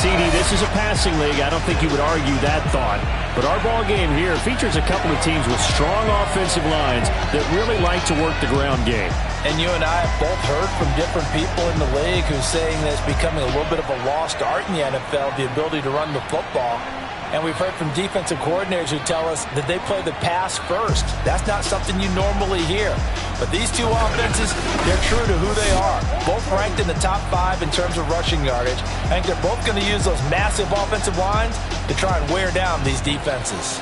CD, this is a passing league. I don't think you would argue that thought. But our ball game here features a couple of teams with strong offensive lines that really like to work the ground game. And you and I have both heard from different people in the league who's saying that it's becoming a little bit of a lost art in the NFL, the ability to run the football. And we've heard from defensive coordinators who tell us that they play the pass first. That's not something you normally hear. But these two offenses, they're true to who they are. Both ranked in the top 5 in terms of rushing yardage. I think they're both going to use those massive offensive lines to try and wear down these defenses.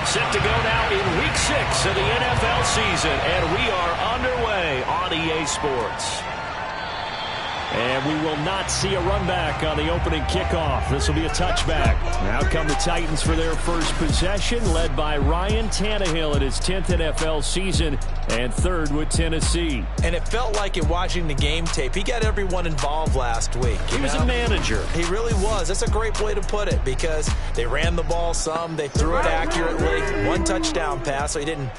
Set to go now in Week 6 of the NFL season, and we are underway on EA Sports. And we will not see a run back on the opening kickoff. This will be a touchback. Now come the Titans for their first possession, led by Ryan Tannehill in his 10th NFL season and 3rd with Tennessee. And it felt like in watching the game tape, he got everyone involved last week. He was a manager. He really was. That's a great way to put it because they ran the ball some, they threw it accurately. 1 touchdown pass, so he didn't,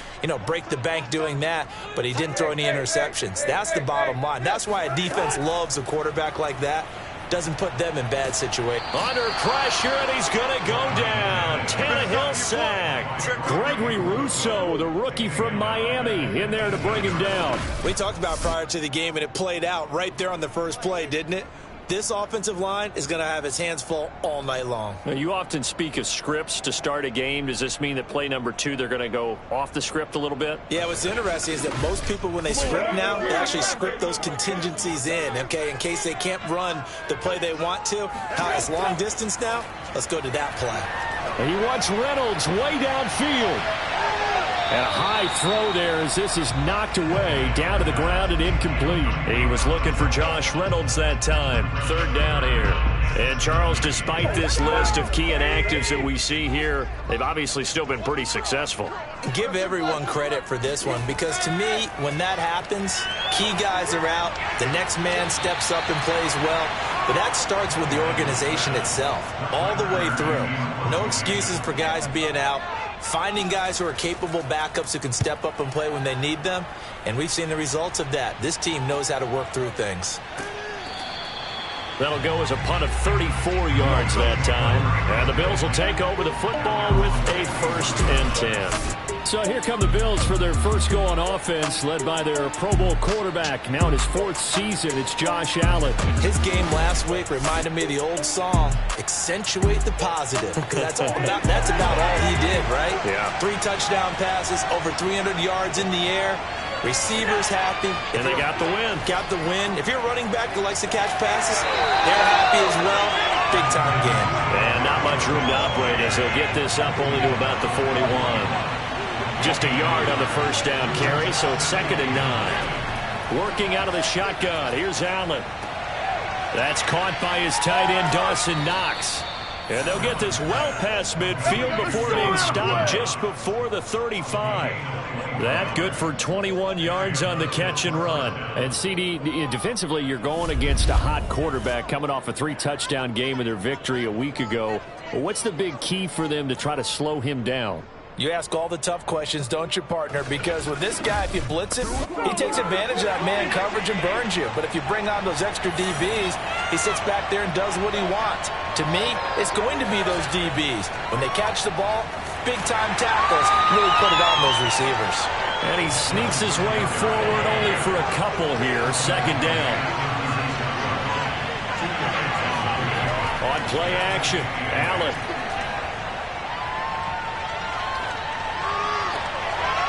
break the bank doing that, but he didn't throw any interceptions. That's the bottom line. That's why a defense loves a quarterback like that. Doesn't put them in bad situations. Under pressure, and he's going to go down. Tannehill sacked. Gregory Rousseau, the rookie from Miami, in there to bring him down. We talked about prior to the game, and it played out right there on the first play, didn't it? This offensive line is going to have its hands full all night long. Now, you often speak of scripts to start a game. Does this mean that play number 2, they're going to go off the script a little bit? Yeah, what's interesting is that most people, when they script now, they actually script those contingencies in, okay, in case they can't run the play they want to. How it's long distance now? Let's go to that play. And he wants Reynolds way downfield. And a high throw there as this is knocked away, down to the ground and incomplete. He was looking for Josh Reynolds that time. 3rd down here. And Charles, despite this list of key inactives that we see here, they've obviously still been pretty successful. Give everyone credit for this one because to me, when that happens, key guys are out, the next man steps up and plays well. But that starts with the organization itself, all the way through. No excuses for guys being out. Finding guys who are capable backups who can step up and play when they need them. And we've seen the results of that. This team knows how to work through things. That'll go as a punt of 34 yards that time. And the Bills will take over the football with a 1st and 10. So here come the Bills for their first go on offense, led by their Pro Bowl quarterback. Now in his 4th season, it's Josh Allen. His game last week reminded me of the old song, accentuate the positive. That's about all he did, right? Yeah. 3 touchdown passes, over 300 yards in the air. Receivers happy. And they got the win. Got the win. If you're a running back that likes to catch passes, they're happy as well. Big-time game. And not much room to operate as they'll get this up only to about the 41. Just a yard on the 1st down carry, so it's 2nd and 9. Working out of the shotgun. Here's Allen. That's caught by his tight end, Dawson Knox. And they'll get this well past midfield before being stopped just before the 35. That good for 21 yards on the catch and run. And CD, defensively, you're going against a hot quarterback coming off a 3-touchdown game in their victory a week ago. What's the big key for them to try to slow him down? You ask all the tough questions, don't you, partner? Because with this guy, if you blitz him, he takes advantage of that man coverage and burns you. But if you bring on those extra DBs, he sits back there and does what he wants. To me, it's going to be those DBs. When they catch the ball, big-time tackles really put it on those receivers. And he sneaks his way forward only for a couple here. 2nd down. On play action, Allen.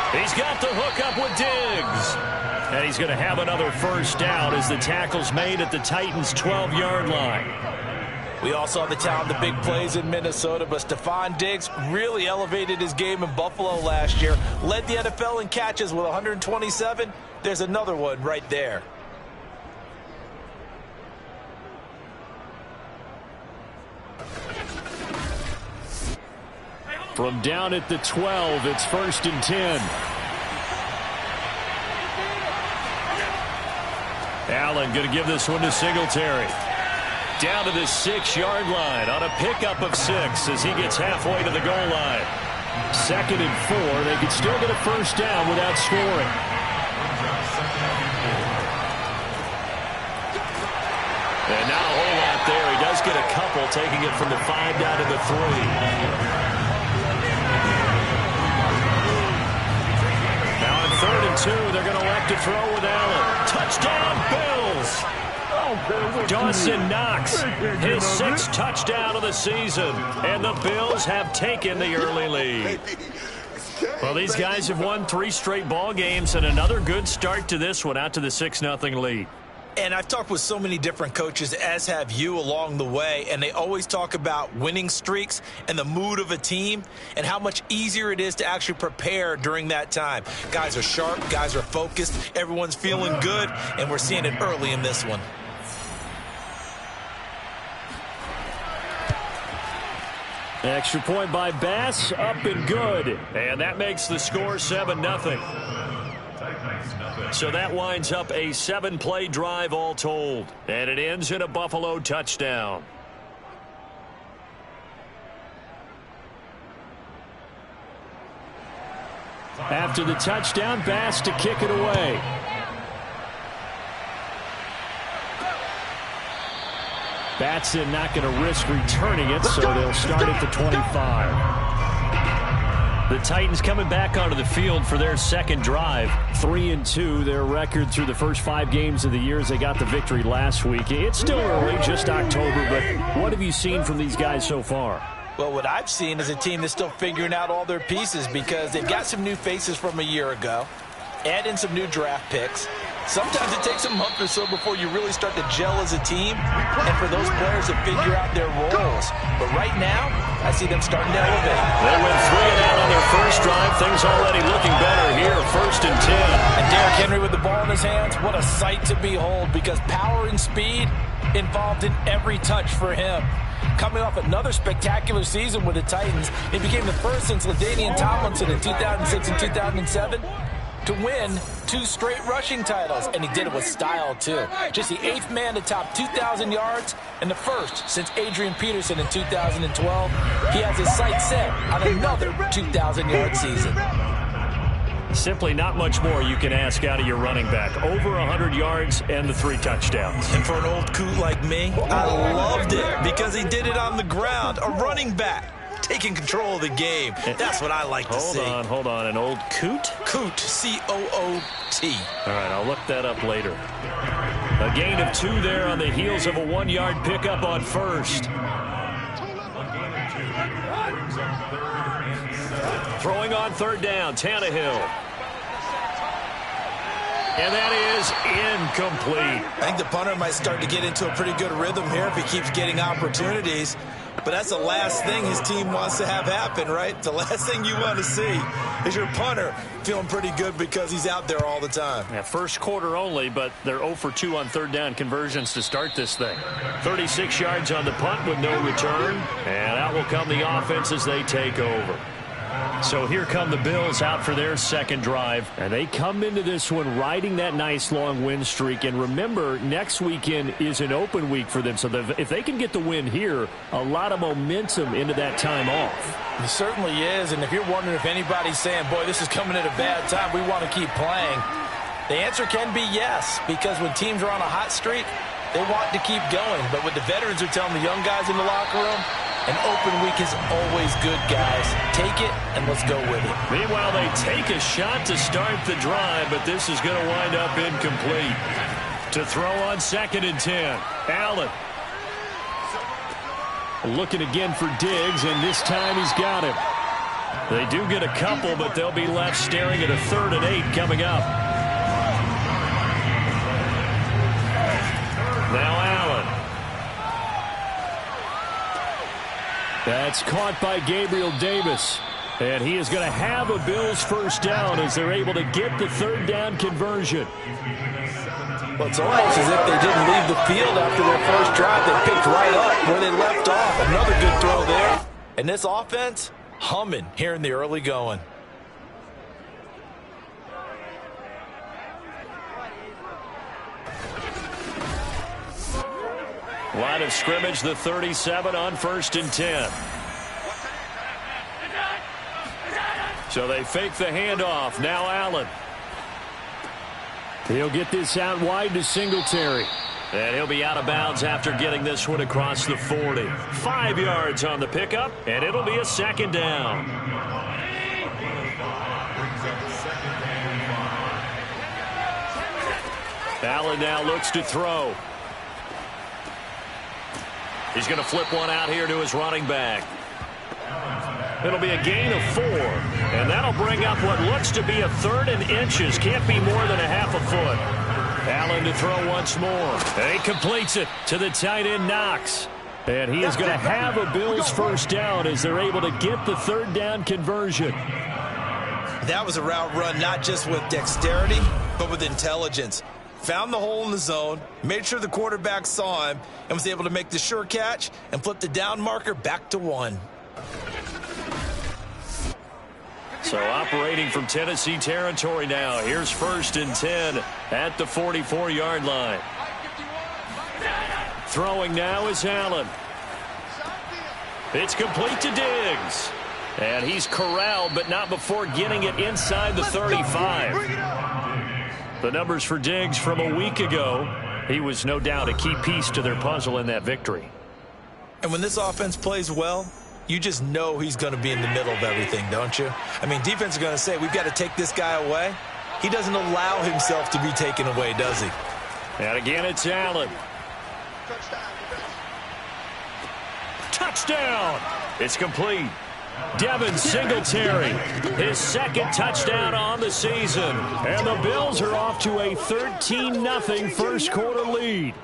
He's got the hook up with Diggs. And he's going to have another 1st down as the tackle's made at the Titans' 12-yard line. We all saw the talent, the big plays in Minnesota, but Stephon Diggs really elevated his game in Buffalo last year. Led the NFL in catches with 127. There's another one right there. From down at the 12, it's 1st and 10. Allen going to give this one to Singletary. Down to the 6-yard line on a pickup of 6 as he gets halfway to the goal line. 2nd and 4. They could still get a first down without scoring. And now a whole lot there. He does get a couple, taking it from the 5 down to the 3. Now on 3rd and 2, they're going to elect to throw with Allen. Touchdown, Bills! Dawson Knox, his 6th touchdown of the season. And the Bills have taken the early lead. Well, these guys have won 3 straight ball games and another good start to this one, out to the 6-0 lead. And I've talked with so many different coaches, as have you, along the way, and they always talk about winning streaks and the mood of a team and how much easier it is to actually prepare during that time. Guys are sharp, guys are focused, everyone's feeling good, and we're seeing it early in this one. Extra point by Bass, up and good. And that makes the score 7-0. So that winds up a 7-play drive all told. And it ends in a Buffalo touchdown. After the touchdown, Bass to kick it away. Batson not going to risk returning it, so they'll start at the 25. The Titans coming back onto the field for their second drive. 3-2, their record through the first 5 games of the year as they got the victory last week. It's still early, just October, but what have you seen from these guys so far? Well, what I've seen is a team that's still figuring out all their pieces because they've got some new faces from a year ago, add in some new draft picks. Sometimes it takes a month or so before you really start to gel as a team and for those players to figure out their roles. But right now, I see them starting to elevate. They went 3 and out on their first drive. Things already looking better here. 1st and 10. And Derrick Henry with the ball in his hands, what a sight to behold because power and speed involved in every touch for him. Coming off another spectacular season with the Titans, he became the first since LaDainian Tomlinson in 2006 and 2007 to win 2 straight rushing titles, and he did it with style, too. Just the 8th man to top 2,000 yards and the first since Adrian Peterson in 2012. He has his sights set on another 2,000-yard season. Simply not much more you can ask out of your running back. Over 100 yards and the 3 touchdowns. And for an old coot like me, I loved it because he did it on the ground. A running back taking control of the game. That's what I like to see. Hold on. An old coot? Coot, C-O-O-T. All right, I'll look that up later. A gain of 2 there on the heels of a 1-yard pickup on 1st. Throwing on 3rd down, Tannehill. And that is incomplete. I think the punter might start to get into a pretty good rhythm here if he keeps getting opportunities. But that's the last thing his team wants to have happen, right? The last thing you want to see is your punter feeling pretty good because he's out there all the time. Yeah, first quarter only, but they're 0 for 2 on 3rd down conversions to start this thing. 36 yards on the punt with no return. And out will come the offense as they take over. So here come the Bills out for their second drive. And they come into this one riding that nice long win streak. And remember, next weekend is an open week for them. So if they can get the win here, a lot of momentum into that time off. It certainly is. And if you're wondering if anybody's saying, boy, this is coming at a bad time, we want to keep playing, the answer can be yes. Because when teams are on a hot streak, they want to keep going. But what the veterans are telling the young guys in the locker room, an open week is always good, guys. Take it, and let's go with it. Meanwhile, they take a shot to start the drive, but this is going to wind up incomplete. To throw on 2nd and 10. Allen. Looking again for Diggs, and this time he's got him. They do get a couple, but they'll be left staring at a 3rd and 8 coming up. Now Allen. That's caught by Gabriel Davis. And he is going to have a Bills first down as they're able to get the 3rd down conversion. Well, it's almost as if they didn't leave the field after their first drive. They picked right up where they left off. Another good throw there. And this offense, humming here in the early going. Line of scrimmage, the 37 on 1st and 10. So they fake the handoff. Now Allen. He'll get this out wide to Singletary. And he'll be out of bounds after getting this one across the 40. 5 yards on the pickup, and it'll be a 2nd down. Allen now looks to throw. He's going to flip one out here to his running back. It'll be a gain of 4, and that'll bring up what looks to be a 3rd and inches. Can't be more than a half a foot. Allen to throw once more. And he completes it to the tight end, Knox. And he is going to have a Bills 1st down as they're able to get the 3rd down conversion. That was a route run not just with dexterity, but with intelligence. Found the hole in the zone, made sure the quarterback saw him, and was able to make the sure catch and flip the down marker back to 1. So operating from Tennessee territory now. Here's 1st and 10 at the 44-yard line. Throwing now is Allen. It's complete to Diggs. And he's corralled, but not before getting it inside the 35. The numbers for Diggs from a week ago. He was no doubt a key piece to their puzzle in that victory. And when this offense plays well, you just know he's going to be in the middle of everything, don't you? I mean, defense is going to say, we've got to take this guy away. He doesn't allow himself to be taken away, does he? And again, it's Allen. Touchdown! It's complete. Devin Singletary, his 2nd touchdown on the season. And the Bills are off to a 13-0 first quarter lead.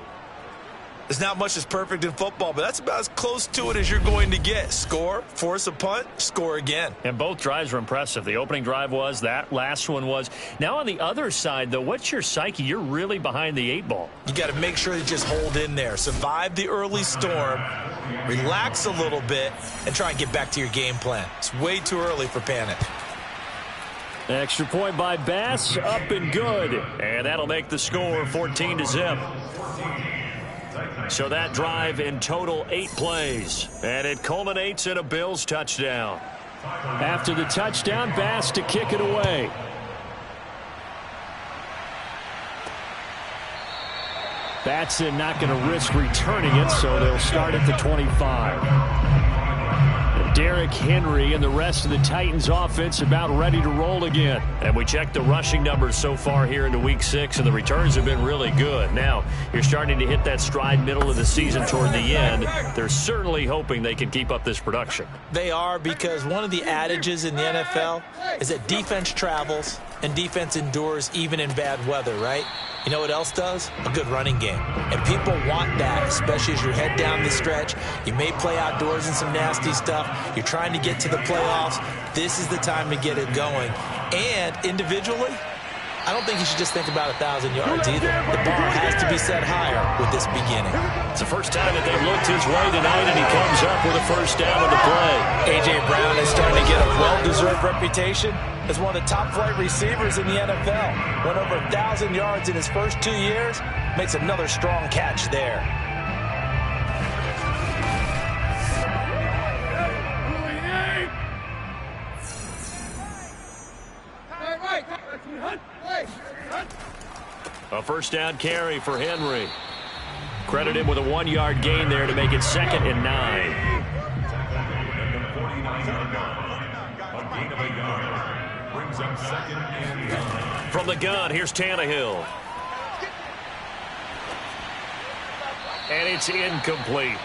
There's not much that's perfect in football, but that's about as close to it as you're going to get. Score, force a punt, score again. And both drives were impressive. The opening drive was, that last one was. Now on the other side, though, what's your psyche? You're really behind the 8 ball. You got to make sure you just hold in there. Survive the early storm, relax a little bit, and try and get back to your game plan. It's way too early for panic. Extra point by Bass, up and good. And that'll make the score 14-0. So that drive in total 8 plays. And it culminates in a Bills touchdown. After the touchdown, Bass to kick it away. Batson not going to risk returning it, so they'll start at the 25. Derrick Henry and the rest of the Titans offense about ready to roll again. And we checked the rushing numbers so far here into week 6, and the returns have been really good. Now, you're starting to hit that stride middle of the season toward the end. They're certainly hoping they can keep up this production. They are, because one of the adages in the NFL is that defense travels and defense endures even in bad weather, right? You know what else does? A good running game. And people want that, especially as you head down the stretch. You may play outdoors in some nasty stuff. You're trying to get to the playoffs. This is the time to get it going. And individually, I don't think you should just think about 1,000 yards either. The bar has to be set higher with this beginning. It's the first time that they've looked his way tonight, and he comes up with a 1st down on the play. A.J. Brown is starting to get a well-deserved reputation as one of the top-flight receivers in the NFL. Went over 1,000 yards in his first 2 years. Makes another strong catch there. A 1st down carry for Henry. Credit him with a 1-yard gain there to make it 2nd and 9. From the gun, here's Tannehill. And it's incomplete.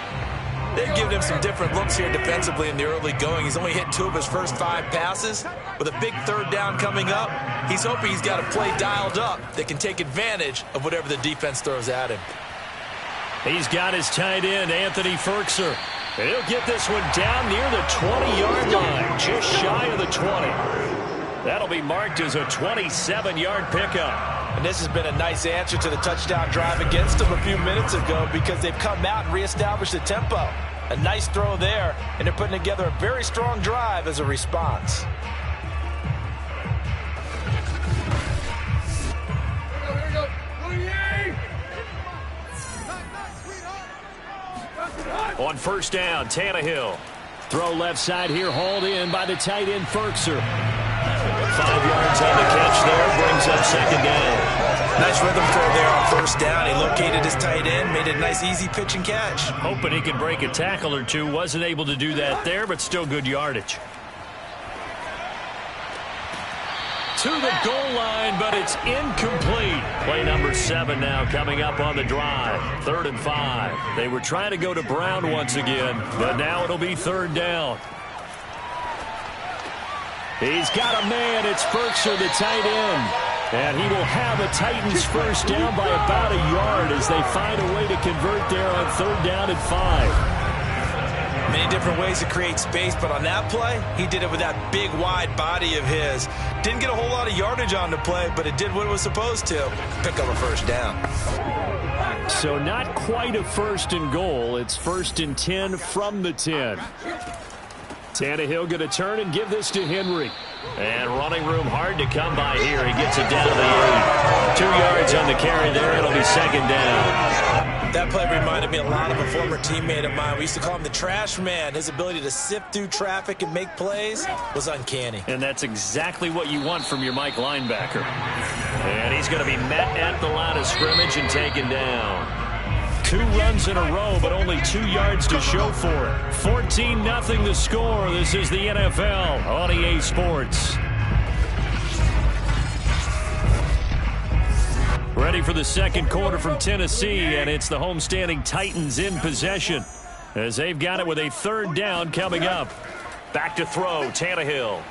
They've given him some different looks here defensively in the early going. He's only hit 2 of his first 5 passes. With a big 3rd down coming up, he's hoping he's got a play dialed up that can take advantage of whatever the defense throws at him. He's got his tight end, Anthony Ferkser. And he'll get this one down near the 20-yard line, just shy of the 20. That'll be marked as a 27-yard pickup. And this has been a nice answer to the touchdown drive against them a few minutes ago, because they've come out and reestablished the tempo. A nice throw there, and they're putting together a very strong drive as a response. On first down, Tannehill. Throw left side here, hauled in by the tight end, Ferkser. 5 yards on the catch there, brings up second down. Nice rhythm throw there on first down. He located his tight end, made it a nice easy pitch and catch. Hoping he could break a tackle or two. Wasn't able to do that there, but still good yardage. To the goal line, but it's incomplete. Play number 7 now coming up on the drive. 3rd and 5. They were trying to go to Brown once again, but now it'll be 3rd down. He's got a man. It's Ferkser, the tight end. And he will have a Titans first down by about a yard as they find a way to convert there on 3rd down and 5. Many different ways to create space, but on that play, he did it with that big, wide body of his. Didn't get a whole lot of yardage on the play, but it did what it was supposed to. Pick up a first down. So not quite a 1st and goal. It's 1st and 10 from the 10. Tannehill going to turn and give this to Henry. And running room hard to come by here. He gets it down to the 8. 2 yards on the carry there. It'll be 2nd down. That play reminded me a lot of a former teammate of mine. We used to call him the trash man. His ability to sift through traffic and make plays was uncanny. And that's exactly what you want from your Mike linebacker. And he's going to be met at the line of scrimmage and taken down. 2 runs in a row, but only 2 yards to show for it. 14-0 the score. This is the NFL on EA Sports. Ready for the second quarter from Tennessee, and it's the homestanding Titans in possession as they've got it with a 3rd down coming up. Back to throw, Tannehill.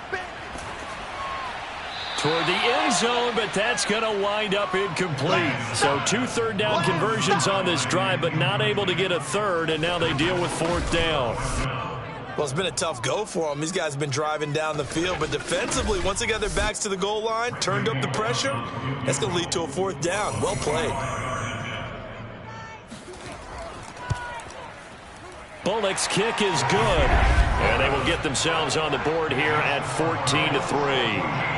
Toward the end zone, but that's going to wind up incomplete. So 2 3rd down conversions on this drive, but not able to get a 3rd, and now they deal with 4th down. Well, it's been a tough go for them. These guys have been driving down the field, but defensively, once they got their backs to the goal line, turned up the pressure, that's going to lead to a 4th down. Well played. Bullock's kick is good, and they will get themselves on the board here at 14-3.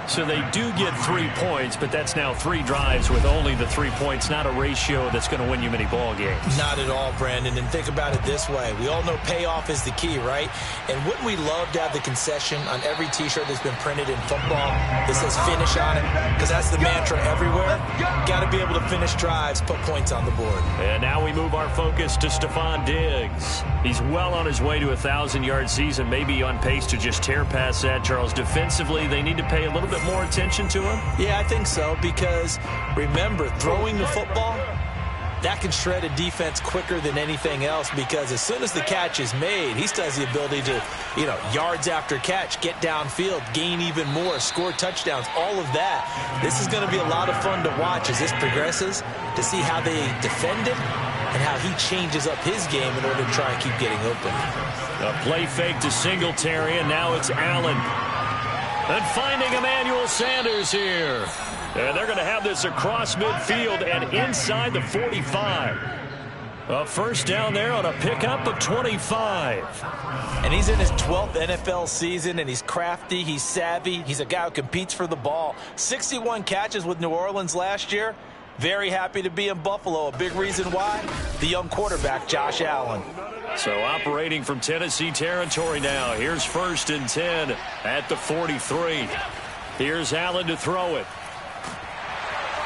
So they do get 3 points, but that's now 3 drives with only the 3 points, not a ratio that's going to win you many ball games. Not at all, Brandon. And think about it this way. We all know payoff is the key, right? And wouldn't we love to have the concession on every T-shirt that's been printed in football that says finish on it? Because that's the mantra everywhere. Got to be able to finish drives, put points on the board. And now we move our focus to Stephon Diggs. He's well on his way to a 1,000-yard season, maybe on pace to just tear past that, Charles. Defensively, they need to pay a little bit more attention to him? Yeah, I think so, because remember, throwing the football, that can shred a defense quicker than anything else, because as soon as the catch is made, he still has the ability to, yards after catch, get downfield, gain even more, score touchdowns, all of that. This is going to be a lot of fun to watch as this progresses, to see how they defend it and how he changes up his game in order to try and keep getting open. A play fake to Singletary, and now it's Allen. And finding Emmanuel Sanders here. And they're going to have this across midfield and inside the 45. A first down there on a pickup of 25. And he's in his 12th NFL season, and he's crafty, he's savvy. He's a guy who competes for the ball. 61 catches with New Orleans last year. Very happy to be in Buffalo. A big reason why? The young quarterback, Josh Allen. So operating from Tennessee territory now. Here's 1st and 10 at the 43. Here's Allen to throw it.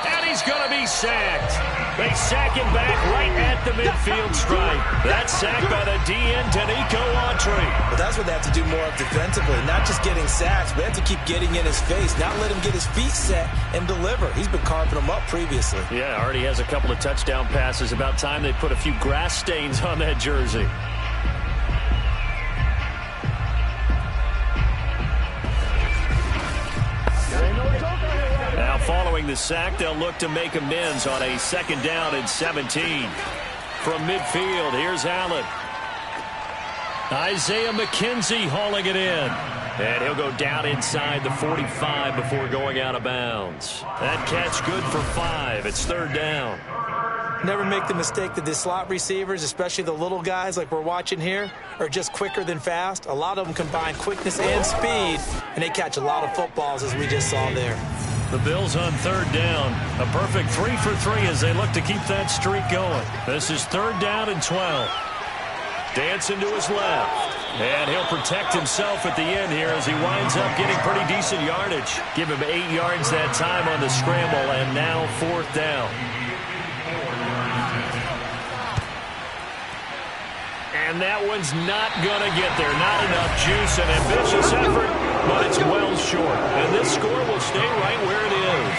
And he's going to be sacked. They sack him back right at the midfield stripe. That's sacked by the DN, Danico Autry. Well, that's what they have to do more of defensively. Not just getting sacks, but they have to keep getting in his face. Not let him get his feet set and deliver. He's been carving them up previously. Yeah, already has a couple of touchdown passes. About time they put a few grass stains on that jersey. Now following the sack, they'll look to make amends on a 2nd down and 17. From midfield, here's Allen. Isaiah McKenzie hauling it in. And he'll go down inside the 45 before going out of bounds. That catch good for 5. It's 3rd down. Never make the mistake that the slot receivers, especially the little guys like we're watching here, are just quicker than fast. A lot of them combine quickness and speed, and they catch a lot of footballs, as we just saw there. The Bills on 3rd down. A perfect 3 for 3 as they look to keep that streak going. This is 3rd down and 12. Dancing to his left. And he'll protect himself at the end here as he winds up getting pretty decent yardage. Give him 8 yards that time on the scramble, and now 4th down. And that one's not going to get there. Not enough juice. An ambitious effort, but it's well short. And this score will stay right where it is.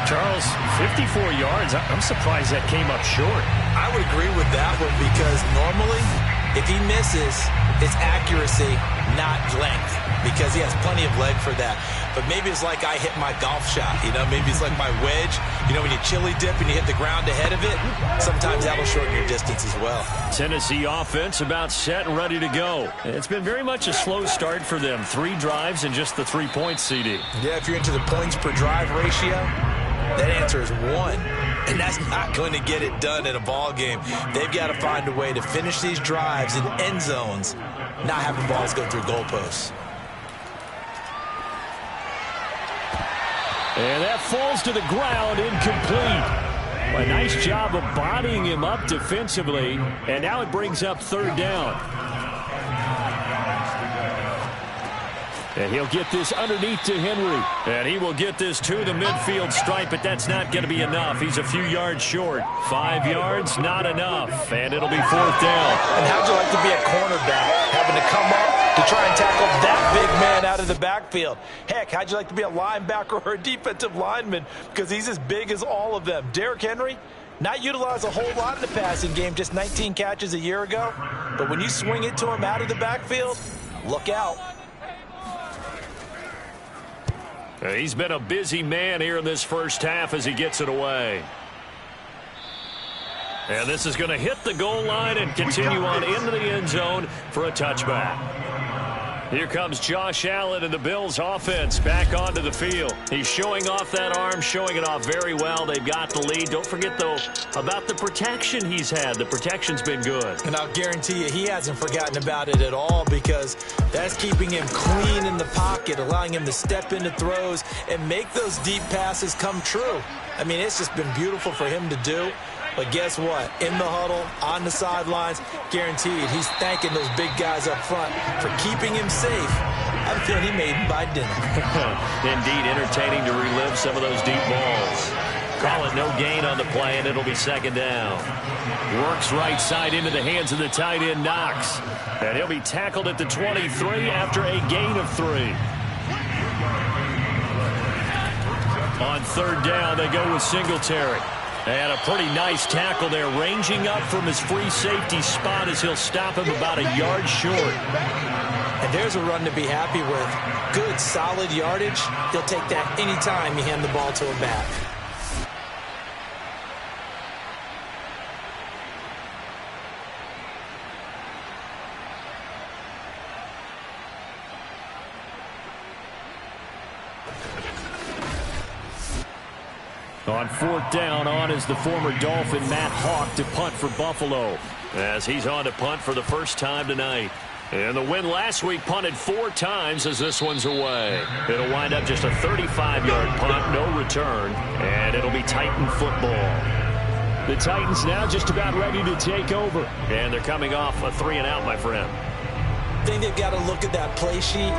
Charles, 54 yards. I'm surprised that came up short. I would agree with that one because normally, if he misses, it's accuracy, not length, because he has plenty of leg for that. But maybe it's like I hit my golf shot, you know? Maybe it's like my wedge. You know, when you chili dip and you hit the ground ahead of it, sometimes that'll shorten your distance as well. Tennessee offense about set and ready to go. It's been very much a slow start for them. 3 drives and just the 3 points, CD. Yeah, if you're into the points per drive ratio, that answer is 1. And that's not going to get it done in a ball game. They've got to find a way to finish these drives in end zones, not having balls go through goalposts. And that falls to the ground, incomplete. A nice job of bodying him up defensively. And now it brings up 3rd down. And he'll get this underneath to Henry. And he will get this to the midfield stripe, but that's not going to be enough. He's a few yards short. 5 yards, not enough. And it'll be 4th down. And how'd you like to be a cornerback, having to come up to try and tackle that big man out of the backfield? Heck, how'd you like to be a linebacker or a defensive lineman? Because he's as big as all of them. Derrick Henry, not utilized a whole lot in the passing game, just 19 catches a year ago. But when you swing it to him out of the backfield, look out. He's been a busy man here in this first half as he gets it away. And this is going to hit the goal line and continue on into the end zone for a touchback. Here comes Josh Allen and the Bills offense back onto the field. He's showing off that arm, showing it off very well. They've got the lead. Don't forget, though, about the protection he's had. The protection's been good. And I'll guarantee you he hasn't forgotten about it at all because that's keeping him clean in the pocket, allowing him to step into throws and make those deep passes come true. I mean, it's just been beautiful for him to do. But guess what? In the huddle, on the sidelines, guaranteed he's thanking those big guys up front for keeping him safe. I have a feeling he made him buy dinner. Indeed, entertaining to relive some of those deep balls. Call it no gain on the play, and it'll be 2nd down. Works right side into the hands of the tight end, Knox. And he'll be tackled at the 23 after a gain of 3. On 3rd down, they go with Singletary. And a pretty nice tackle there, ranging up from his free safety spot as he'll stop him about a yard short. And there's a run to be happy with. Good, solid yardage. He'll take that anytime you hand the ball to a back. On 4th down, on is the former Dolphin Matt Hawk to punt for Buffalo, as he's on to punt for the first time tonight. And the win last week, punted 4 times as this one's away. It'll wind up just a 35-yard punt, no return, and it'll be Titan football. The Titans now just about ready to take over, and they're coming off a 3-and-out, my friend. I think they've got to look at that play sheet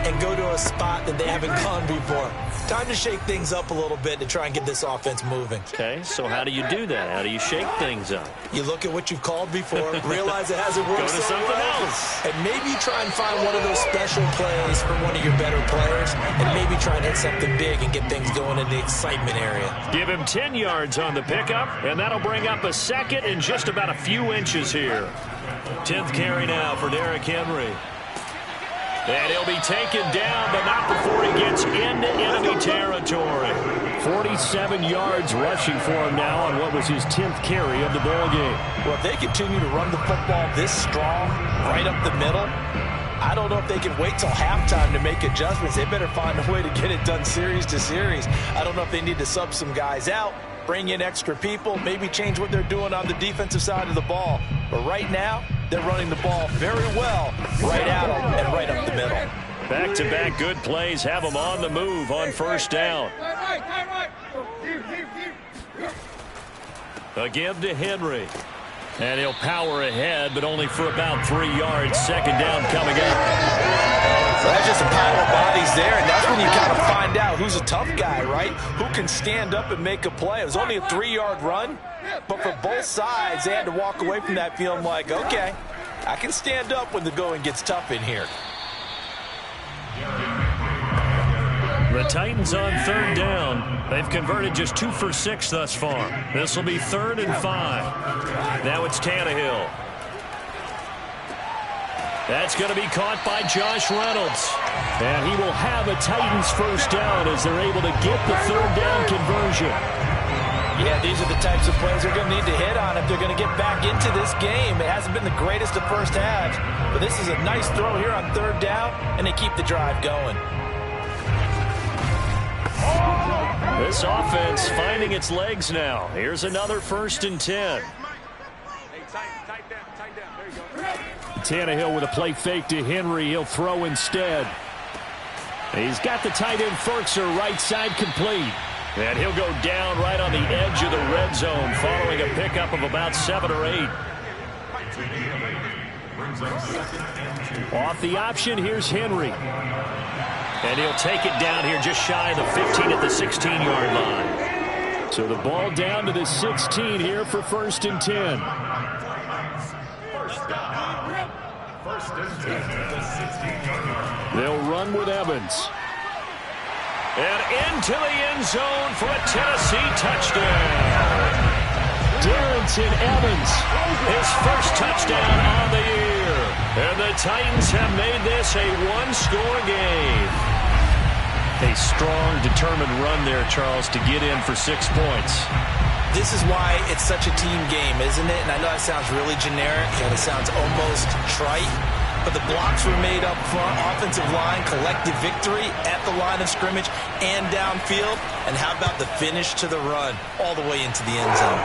and go to a spot that they haven't gone before. Time to shake things up a little bit to try and get this offense moving. Okay, so how do you do that? How do you shake things up? You look at what you've called before, realize it hasn't worked Go to something else. and maybe try and find one of those special plays for one of your better players, and maybe try and hit something big and get things going in the excitement area. Give him 10 yards on the pickup, and that'll bring up a 2nd and just about a few inches here. 10th carry now for Derrick Henry. And he'll be taken down, but not before he gets into enemy territory. 47 yards rushing for him now on what was his 10th carry of the ball game. Well, if they continue to run the football this strong, right up the middle, I don't know if they can wait till halftime to make adjustments. They better find a way to get it done series to series. I don't know if they need to sub some guys out, bring in extra people, maybe change what they're doing on the defensive side of the ball. But right now, they're running the ball very well right at them and right up the middle. Back-to-back good plays have them on the move on 1st down. A give to Henry. And he'll power ahead, but only for about 3 yards. Second down coming up. Well, that's just a pile of bodies there, and that's when you kind of find out who's a tough guy, right? Who can stand up and make a play. It was only a 3-yard run, but for both sides, they had to walk away from that feeling like, okay, I can stand up when the going gets tough in here. The Titans on third down. They've converted just 2 for 6 thus far. This will be 3rd and 5. Now it's Tannehill. That's going to be caught by Josh Reynolds. And he will have a Titans first down as they're able to get the 3rd down conversion. Yeah, these are the types of plays they're going to need to hit on if they're going to get back into this game. It hasn't been the greatest of first halves, but this is a nice throw here on 3rd down, and they keep the drive going. This offense finding its legs now. Here's another 1st and 10. Tannehill with a play fake to Henry. He'll throw instead. He's got the tight end Firkser right side complete. And he'll go down right on the edge of the red zone following a pickup of about 7 or 8. Off the option, here's Henry. And he'll take it down here just shy of the 15 at the 16-yard line. So the ball down to the 16 here for 1st and 10. They'll run with Evans. And into the end zone for a Tennessee touchdown. Darrington Evans, his first touchdown on the year. And the Titans have made this a 1-score game. A strong, determined run there, Charles, to get in for 6 points. This is why it's such a team game, isn't it? And I know that sounds really generic, and it sounds almost trite, but the blocks were made up front, offensive line, collective victory at the line of scrimmage and downfield. And how about the finish to the run all the way into the end zone?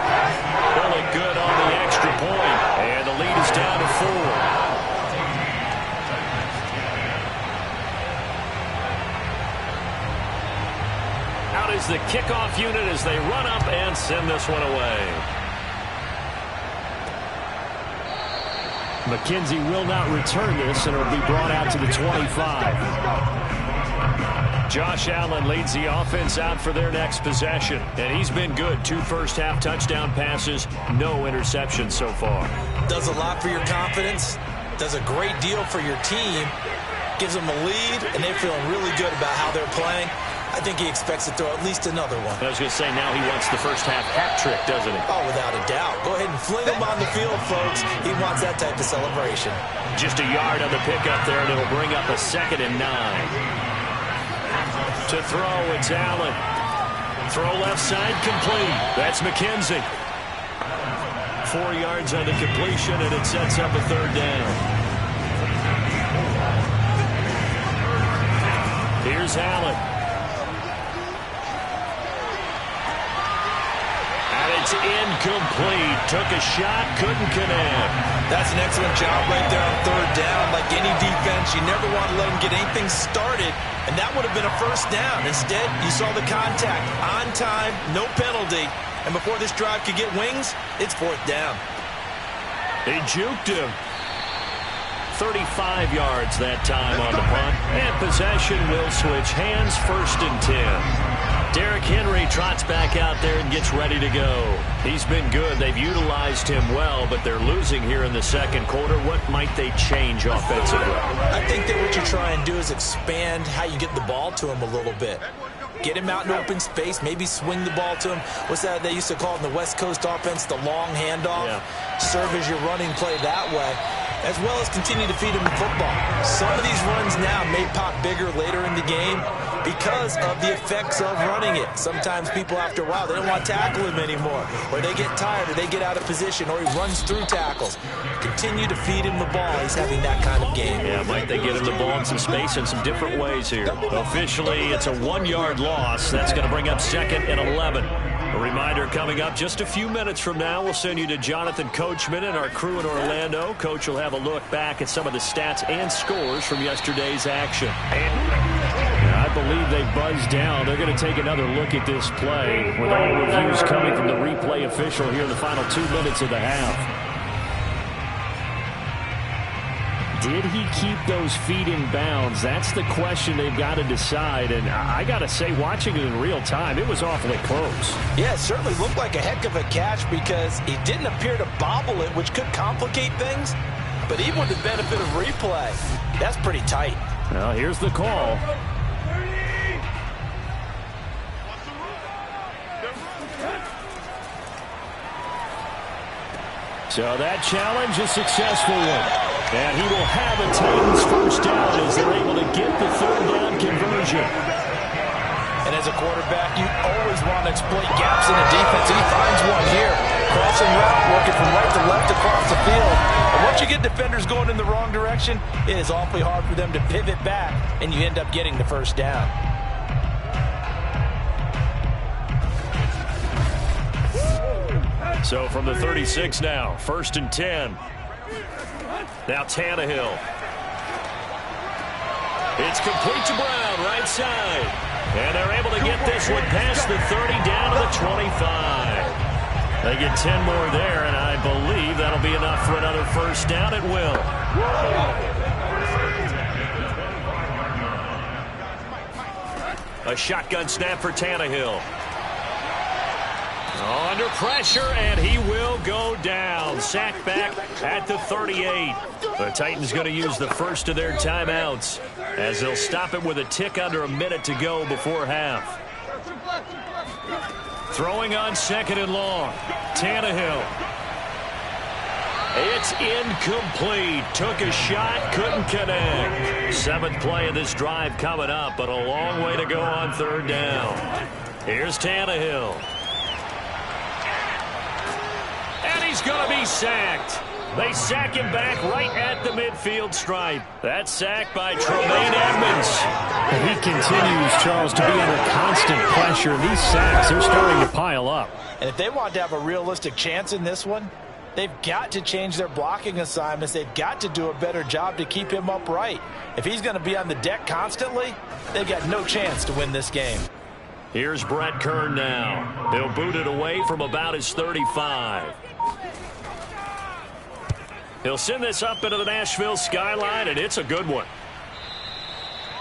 Really good on the extra point, and the lead is down to 4. Out is the kickoff unit as they run up and send this one away. McKenzie will not return this, and it'll be brought out to the 25. Josh Allen leads the offense out for their next possession, and he's been good. 2 first-half touchdown passes, no interceptions so far. Does a lot for your confidence, does a great deal for your team, gives them a lead, and they're feeling really good about how they're playing. I think he expects to throw at least another one. I was going to say, now he wants the first-half hat trick, doesn't he? Oh, without a doubt. Go ahead and fling him on the field, folks. He wants that type of celebration. Just a yard on the pickup there, and it'll bring up a 2nd and 9. To throw, it's Allen. Throw left side, complete. That's McKenzie. 4 yards on the completion, and it sets up a 3rd down. Here's Allen. It's incomplete. Took a shot, couldn't connect. That's an excellent job right there on 3rd down. Like any defense, you never want to let them get anything started, and that would have been a 1st down. Instead, you saw the contact on time, no penalty, and before this drive could get wings, it's 4th down. He juked him. 35 yards that time on the punt, and possession will switch hands. 1st and 10. Derrick Henry trots back out there and gets ready to go. He's been good. They've utilized him well, but they're losing here in the 2nd quarter. What might they change offensively? I think that what you try and do is expand how you get the ball to him a little bit. Get him out in open space, maybe swing the ball to him. What's that they used to call in the West Coast offense, the long handoff? Yeah. Serve as your running play that way, as well as continue to feed him the football. Some of these runs now may pop bigger later in the game because of the effects of running it. Sometimes people, after a while, they don't want to tackle him anymore, or they get tired, or they get out of position, or he runs through tackles. Continue to feed him the ball. He's having that kind of game. Yeah, might they get him the ball in some space in some different ways here. Officially, it's a 1-yard loss. That's going to bring up 2nd and 11. A reminder coming up just a few minutes from now, we'll send you to Jonathan Coachman and our crew in Orlando. Coach will have a look back at some of the stats and scores from yesterday's action. And I believe they buzzed down. They're going to take another look at this play with all reviews coming from the replay official here in the final 2 minutes of the half. did he keep those feet in bounds? That's the question they've got to decide. And I got to say, watching it in real time, it was awfully close. Yeah, it certainly looked like a heck of a catch because he didn't appear to bobble it, which could complicate things. But even with the benefit of replay, that's pretty tight. Well, here's the call. So that challenge is a successful one. And he will have a Titans first down as they're able to get the third down conversion. And as a quarterback, you always want to exploit gaps in the defense. And he finds one here. Crossing route, working from right to left across the field. And once you get defenders going in the wrong direction, it is awfully hard for them to pivot back, and you end up getting the first down. So from the 36 now, 1st and 10. Now Tannehill. It's complete to Brown, right side. And they're able to get this one past the 30 down to the 25. They get 10 more there, and I believe that'll be enough for another first down. It will. A shotgun snap for Tannehill. Under pressure, and he will go down. Sacked back at the 38. The Titans going to use the first of their timeouts as they'll stop it with a tick under a minute to go before half. Throwing on 2nd and long. Tannehill. It's incomplete. Took a shot, couldn't connect. 7th play of this drive coming up, but a long way to go on 3rd down. Here's Tannehill. And he's going to be sacked. They sack him back right at the midfield stripe. That sack by Tremaine Edmonds. And he continues, Charles, to be under constant pressure. These sacks, they're starting to pile up. And if they want to have a realistic chance in this one, they've got to change their blocking assignments. They've got to do a better job to keep him upright. If he's going to be on the deck constantly, they've got no chance to win this game. Here's Brett Kern now. He'll boot it away from about his 35. He'll send this up into the Nashville skyline, and it's a good one.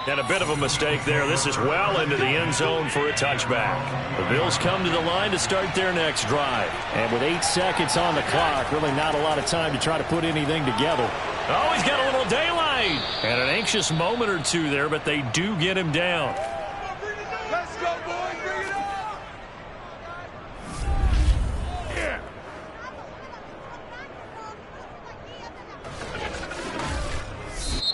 And a bit of a mistake there. This is well into the end zone for a touchback. The Bills come to the line to start their next drive. And with 8 seconds on the clock, really not a lot of time to try to put anything together. Oh, he's got a little daylight. And an anxious moment or two there, but they do get him down. Let's go, boys. Bring it on. Yeah.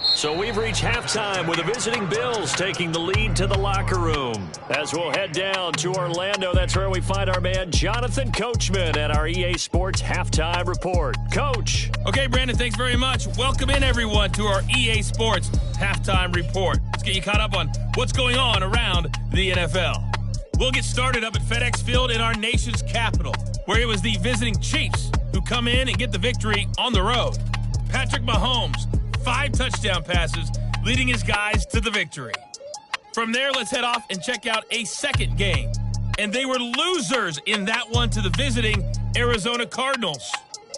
So we've reached halftime with the visiting Bills taking the lead to the locker room. As we'll head down to Orlando, that's where we find our man Jonathan Coachman at our EA Sports Halftime Report. Coach. Okay, Brandon, thanks very much. Welcome in, everyone, to our EA Sports Halftime Report. Let's get you caught up on what's going on around the NFL. We'll get started up at FedEx Field in our nation's capital, where it was the visiting Chiefs who come in and get the victory on the road. Patrick Mahomes, 5 touchdown passes, leading his guys to the victory. From there, let's head off and check out a second game. And they were losers in that one to the visiting Arizona Cardinals.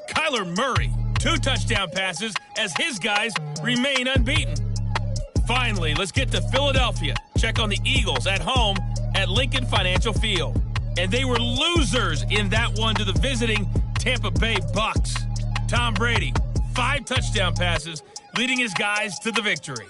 Kyler Murray, 2 touchdown passes as his guys remain unbeaten. Finally, let's get to Philadelphia. Check on the Eagles at home at Lincoln Financial Field. And they were losers in that one to the visiting Tampa Bay Bucks. Tom Brady, 5 touchdown passes, leading his guys to the victory.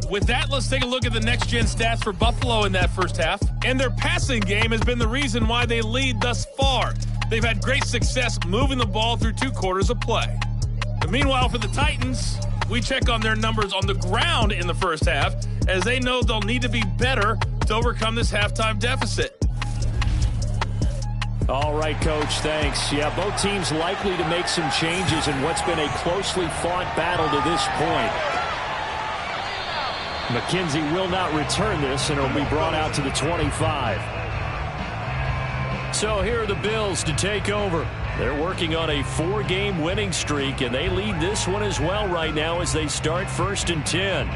With that, let's take a look at the next-gen stats for Buffalo in that first half. And their passing game has been the reason why they lead thus far. They've had great success moving the ball through 2 quarters of play. But meanwhile, for the Titans, we check on their numbers on the ground in the first half, as they know they'll need to be better to overcome this halftime deficit. All right, Coach, thanks. Yeah, both teams likely to make some changes in what's been a closely fought battle to this point. McKenzie will not return this, and it'll be brought out to the 25. So here are the Bills to take over. They're working on a 4-game winning streak, and they lead this one as well right now as they start 1st and 10.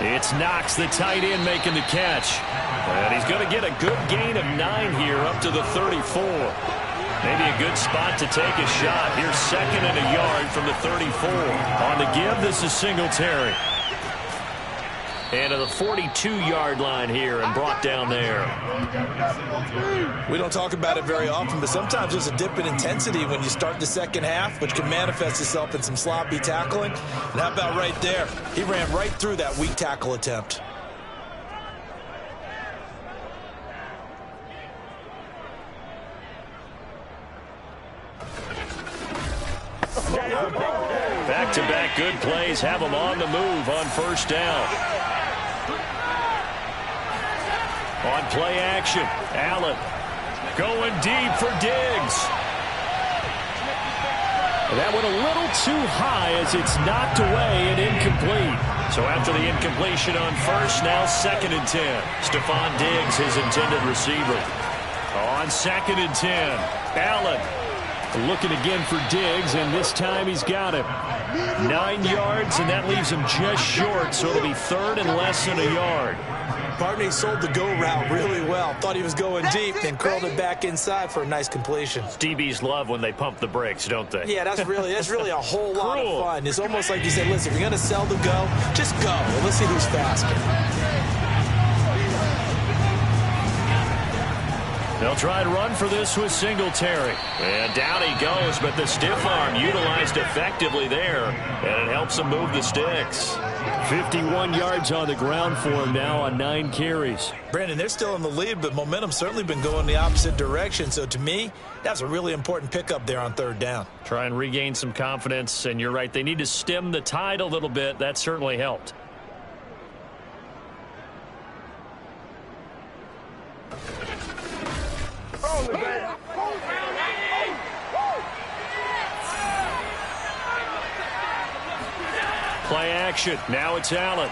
It's Knox, the tight end, making the catch. And he's going to get a good gain of 9 here up to the 34. Maybe a good spot to take a shot. Here's 2nd and a yard from the 34. On the give, this is Singletary. And to the 42-yard line here and brought down there. We don't talk about it very often, but sometimes there's a dip in intensity when you start the second half, which can manifest itself in some sloppy tackling. And how about right there? He ran right through that weak tackle attempt. Back-to-back good plays have them on the move on first down. On play action, Allen going deep for Diggs. That went a little too high as it's knocked away and incomplete. So after the incompletion on first, now 2nd and 10. Stephon Diggs, his intended receiver. On 2nd and 10, Allen looking again for Diggs, and this time he's got him. 9 yards, and that leaves him just short, so it'll be 3rd and less than a yard. Partner sold the go route really well. Thought he was going deep, then curled it back inside for a nice completion. DBs love when they pump the brakes, don't they? Yeah, that's really a whole lot of fun. It's almost like you said, listen, if you're going to sell the go, just go. And let's see who's faster. They'll try to run for this with Singletary. And down he goes, but the stiff arm utilized effectively there, and it helps him move the sticks. 51 yards on the ground for him now on 9 carries. Brandon, they're still in the lead, but momentum's certainly been going the opposite direction. So to me, that's a really important pickup there on 3rd down. Try and regain some confidence, and you're right, they need to stem the tide a little bit. That certainly helped. Play action. Now it's Allen.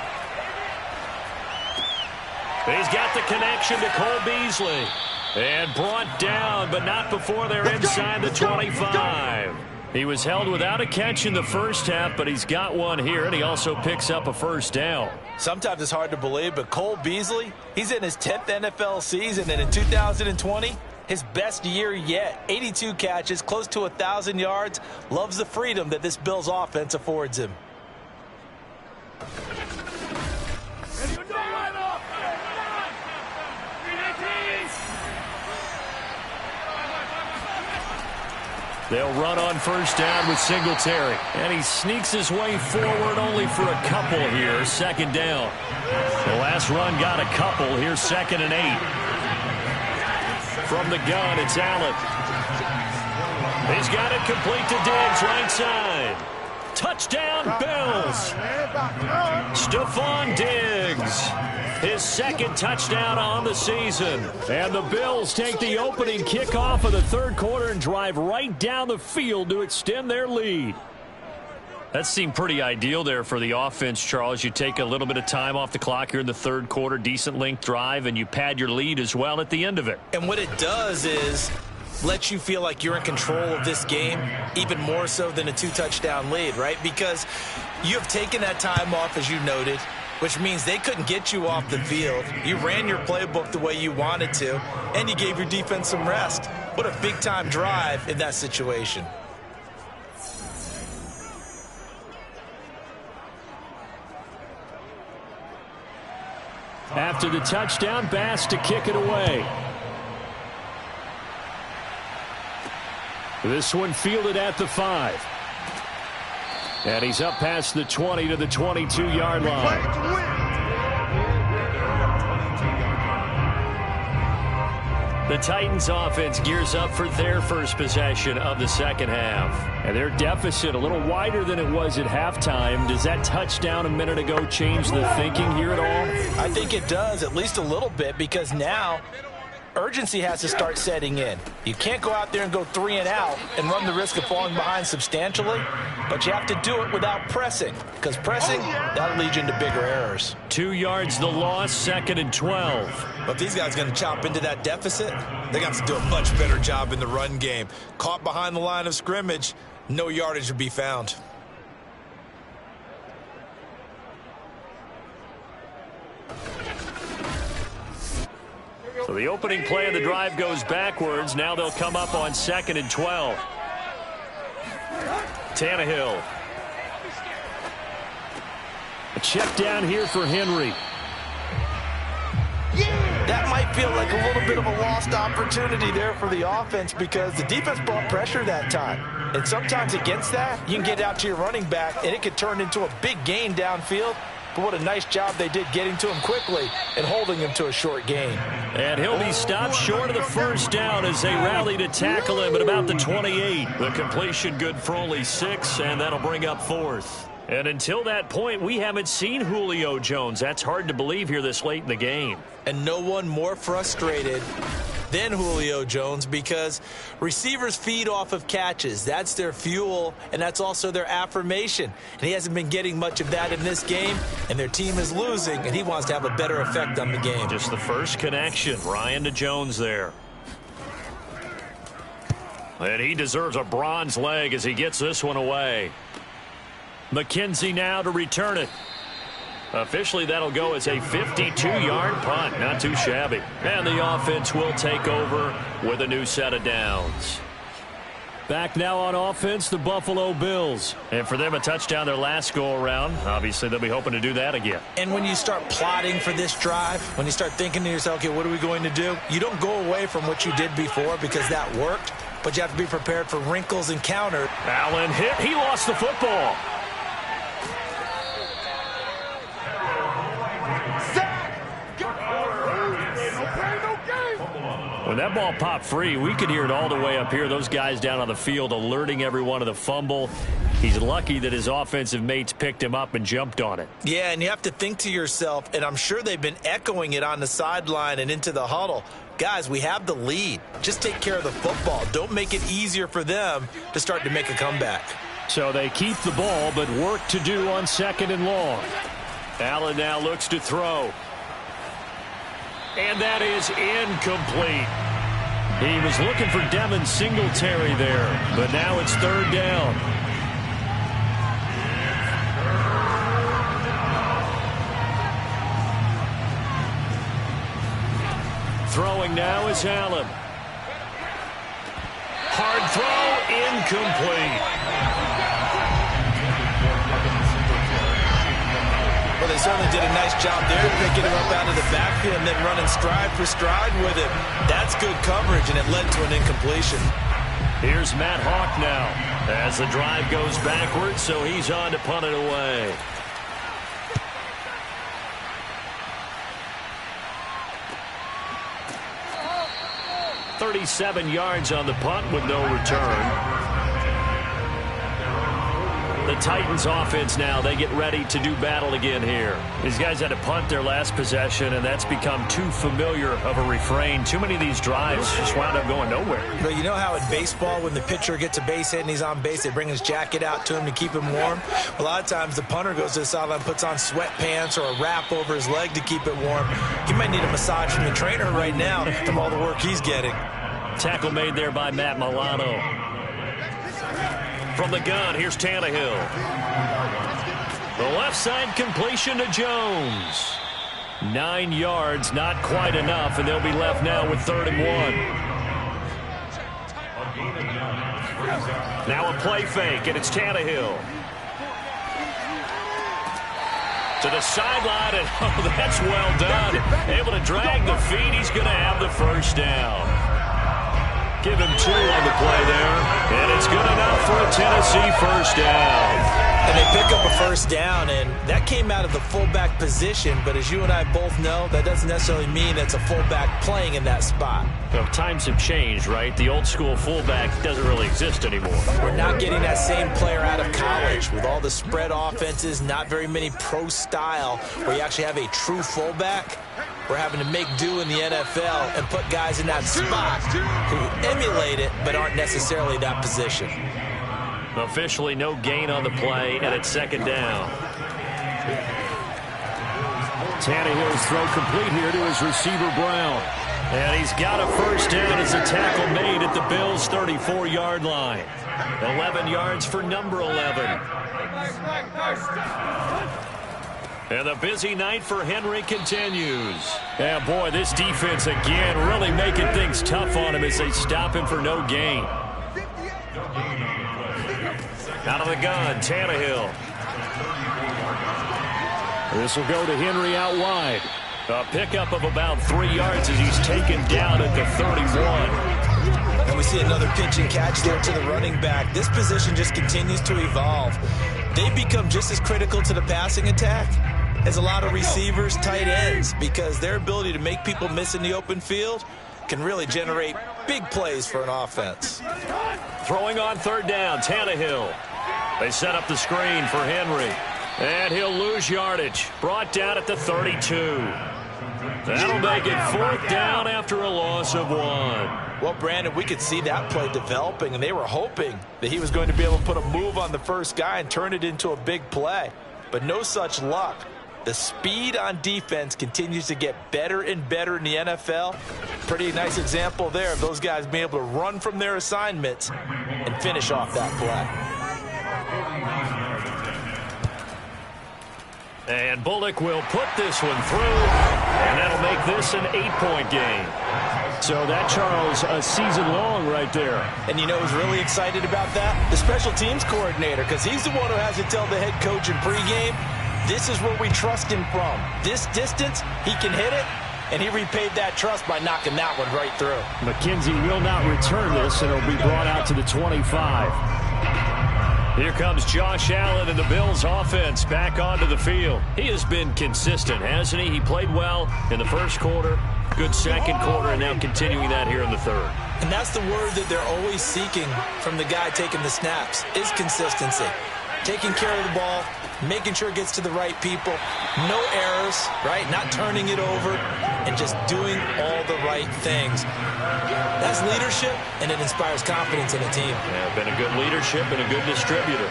He's got the connection to Cole Beasley. And brought down, but not before they're inside the 25. He was held without a catch in the first half, but he's got one here, and he also picks up a first down. Sometimes it's hard to believe, but Cole Beasley, he's in his 10th NFL season, and in 2020, his best year yet. 82 catches, close to 1,000 yards. Loves the freedom that this Bills offense affords him. They'll run on first down with Singletary. And he sneaks his way forward only for a couple here. 2nd down. The last run got a couple. Here's 2nd and 8. From the gun, it's Allen. He's got it complete to Diggs, right side. Touchdown, Bills. Stephon Diggs. His 2nd touchdown on the season. And the Bills take the opening kickoff of the 3rd quarter and drive right down the field to extend their lead. That seemed pretty ideal there for the offense, Charles. You take a little bit of time off the clock here in the 3rd quarter, decent length drive, and you pad your lead as well at the end of it. And what it does is lets you feel like you're in control of this game, even more so than a 2-touchdown lead, right? Because you have taken that time off, as you noted, which means they couldn't get you off the field. You ran your playbook the way you wanted to, and you gave your defense some rest. What a big-time drive in that situation. After the touchdown, Bass to kick it away. This one fielded at the 5. And he's up past the 20 to the 22-yard line. The Titans offense gears up for their first possession of the 2nd half. And their deficit a little wider than it was at halftime. Does that touchdown a minute ago change the thinking here at all? I think it does, at least a little bit, because now urgency has to start setting in. You can't go out there and go 3 and out and run the risk of falling behind substantially, but you have to do it without pressing, because pressing, that'll lead you into bigger errors. 2 yards the loss, 2nd and 12. But if these guys are going to chop into that deficit, they're going to have to do a much better job in the run game. Caught behind the line of scrimmage, no yardage would be found. So the opening play of the drive goes backwards. Now they'll come up on 2nd and 12. Tannehill. A check down here for Henry. That might feel like a little bit of a lost opportunity there for the offense because the defense brought pressure that time. And sometimes against that, you can get out to your running back, and it could turn into a big gain downfield. But what a nice job they did getting to him quickly and holding him to a short gain. And he'll be stopped short of the first down as they rally to tackle him at about the 28. The completion good for only 6, and that'll bring up 4th. And until that point, we haven't seen Julio Jones. That's hard to believe here this late in the game. And no one more frustrated than Julio Jones because receivers feed off of catches. That's their fuel, and that's also their affirmation. And he hasn't been getting much of that in this game, and their team is losing, and he wants to have a better effect on the game. Just the first connection, Ryan to Jones there. And he deserves a bronze leg as he gets this one away. McKenzie now to return it. Officially, that'll go as a 52-yard punt. Not too shabby. And the offense will take over with a new set of downs. Back now on offense, the Buffalo Bills. And for them, a touchdown their last go-around. Obviously, they'll be hoping to do that again. And when you start plotting for this drive, when you start thinking to yourself, okay, what are we going to do? You don't go away from what you did before because that worked, but you have to be prepared for wrinkles and counter. Allen hit. He lost the football. When that ball popped free, we could hear it all the way up here. Those guys down on the field alerting everyone of the fumble. He's lucky that his offensive mates picked him up and jumped on it. Yeah, and you have to think to yourself, and I'm sure they've been echoing it on the sideline and into the huddle. Guys, we have the lead. Just take care of the football. Don't make it easier for them to start to make a comeback. So they keep the ball, but work to do on 2nd and long. Allen now looks to throw. And that is incomplete. He was looking for Devin Singletary there, but now it's 3rd down. Throwing now is Allen. Hard throw, incomplete. Well, they certainly did a nice job there, picking him up out of the backfield and then running stride for stride with him. That's good coverage, and it led to an incompletion. Here's Matt Hawk now as the drive goes backwards, so he's on to punt it away. $37 yards on the punt with no return. The Titans offense now, they get ready to do battle again here. These guys had to punt their last possession, and that's become too familiar of a refrain. Too many of these drives just wound up going nowhere. But you know how in baseball, when the pitcher gets a base hit and he's on base, they bring his jacket out to him to keep him warm? A lot of times the punter goes to the sideline, puts on sweatpants or a wrap over his leg to keep it warm. He might need a massage from the trainer right now from all the work he's getting. Tackle made there by Matt Milano. From the gun, here's Tannehill. The left side completion to Jones. 9 yards, not quite enough, and they'll be left now with 3rd and 1. Now a play fake, and it's Tannehill. To the sideline, and oh, that's well done. Able to drag the feet. He's going to have the first down. Give him 2 on the play there, and it's good enough for a Tennessee first down. And they pick up a first down, and that came out of the fullback position, but as you and I both know, that doesn't necessarily mean it's a fullback playing in that spot. Well, times have changed, right? The old school fullback doesn't really exist anymore. We're not getting that same player out of college with all the spread offenses, not very many pro style, where you actually have a true fullback. We're having to make do in the NFL and put guys in that spot who emulate it but aren't necessarily that position. Officially no gain on the play, and it's 2nd down. Tannehill's throw complete here to his receiver Brown. And he's got a first down as a tackle made at the Bills' 34-yard line. 11 yards for number 11. And the busy night for Henry continues. Yeah, boy, this defense again really making things tough on him as they stop him for no gain. Out of the gun, Tannehill. This will go to Henry out wide. A pickup of about 3 yards as he's taken down at the 31. And we see another pitch and catch there to the running back. This position just continues to evolve. They become just as critical to the passing attack as a lot of receivers, tight ends, because their ability to make people miss in the open field can really generate big plays for an offense. Throwing on third down, Tannehill. They set up the screen for Henry. And he'll lose yardage. Brought down at the 32. That'll make it 4th down after a loss of 1. Well, Brandon, we could see that play developing, and they were hoping that he was going to be able to put a move on the first guy and turn it into a big play. But no such luck. The speed on defense continues to get better and better in the NFL. Pretty nice example there of those guys being able to run from their assignments and finish off that play. And Bullock will put this one through, and that'll make this an 8-point game. So that, Charles, a season long right there. And you know who's really excited about that? The special teams coordinator, because he's the one who has to tell the head coach in pregame, this is where we trust him from. This distance, he can hit it, and he repaid that trust by knocking that one right through. McKenzie will not return this, and it'll be brought out to the 25. Here comes Josh Allen and the Bills offense back onto the field. He has been consistent, hasn't he? He played well in the first quarter, good second quarter, and now continuing that here in the third. And that's the word that they're always seeking from the guy taking the snaps, is consistency. Taking care of the ball, making sure it gets to the right people, no errors, right? Not turning it over, and just doing all the right things. That's leadership, and it inspires confidence in a team. Yeah, been a good leadership and a good distributor.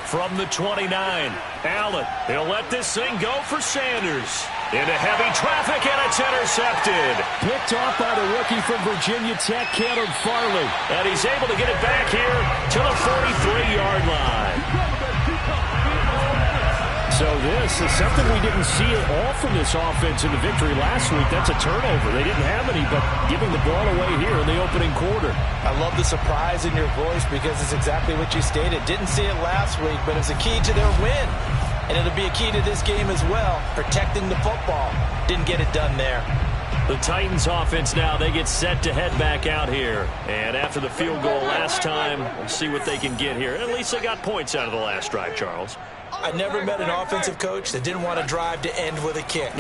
From the 29, Allen. He'll let this thing go for Sanders. Into heavy traffic, and it's intercepted. Picked off by the rookie from Virginia Tech, Caleb Farley. And he's able to get it back here to the 43-yard line. So this is something we didn't see at all from this offense in the victory last week. That's a turnover. They didn't have any, but giving the ball away here in the opening quarter. I love the surprise in your voice because it's exactly what you stated. Didn't see it last week, but it's a key to their win. And it'll be a key to this game as well, protecting the football. Didn't get it done there. The Titans offense now, they get set to head back out here. And after the field goal last time, we'll see what they can get here. At least they got points out of the last drive, Charles. I never met an offensive coach that didn't want to drive to end with a kick.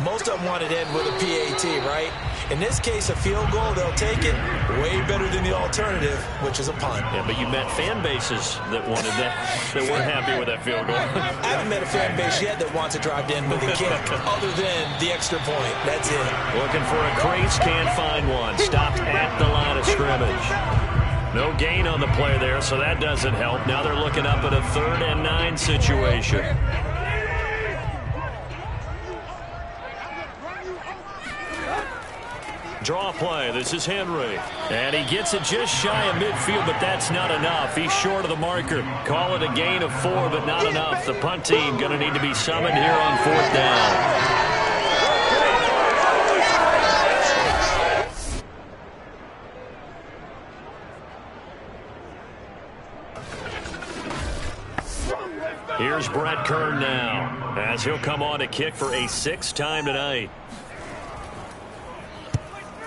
Most of them wanted to end with a PAT, right? In this case, a field goal, they'll take it. Way better than the alternative, which is a punt. Yeah, but you met fan bases that wanted that, that weren't happy with that field goal. I haven't met a fan base yet that wants to drive to end with a kick, other than the extra point. That's it. Looking for a crease, can't find one. Stopped at the line of scrimmage. No gain on the play there, so that doesn't help. Now they're looking up at a 3rd and 9 situation. Draw play. This is Henry. And he gets it just shy of midfield, but that's not enough. He's short of the marker. Call it a gain of 4, but not enough. The punt team going to need to be summoned here on 4th down. Here's Brett Kern now, as he'll come on to kick for a 6th time tonight.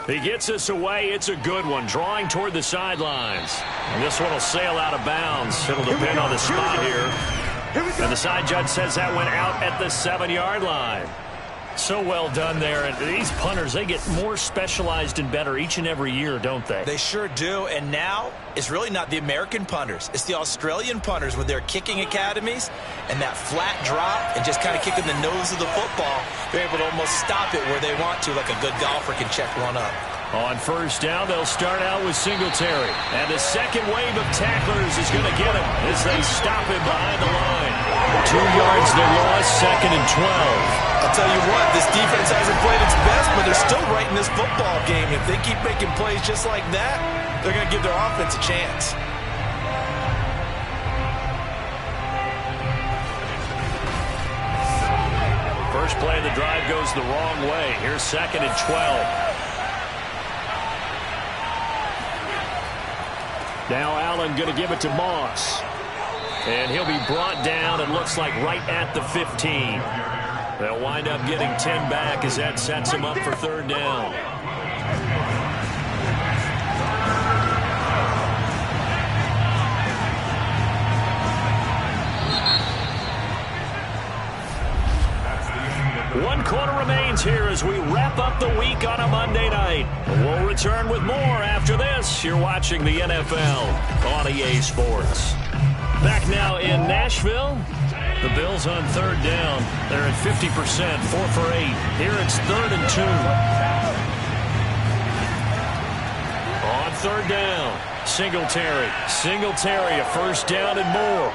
He gets this away. It's a good one. Drawing toward the sidelines. And this one will sail out of bounds. It'll depend on the spot here. And the side judge says that went out at the 7-yard line. So well done there. And these punters, they get more specialized and better each and every year, don't they? They sure do. And now it's really not the American punters. It's the Australian punters with their kicking academies and that flat drop and just kind of kicking the nose of the football. They're able to almost stop it where they want to, like a good golfer can check one up. On 1st down, they'll start out with Singletary. And the second wave of tacklers is going to get him as they stop him behind the line. 2 yards they lost, 2nd and 12. I'll tell you what, this defense hasn't played its best, but they're still right in this football game. If they keep making plays just like that, they're going to give their offense a chance. first play of the drive goes the wrong way. Here's 2nd and 12. Now Allen going to give it to Moss. And he'll be brought down, it looks like, right at the 15. They'll wind up getting 10 back as that sets him up for 3rd down. One quarter remains here as we wrap up the week on a Monday night. We'll return with more after this. You're watching the NFL on EA Sports. Back now in Nashville. The Bills on 3rd down. They're at 50%, 4 for 8. Here it's 3rd and 2. On 3rd down, Singletary. Singletary, a 1st down and more.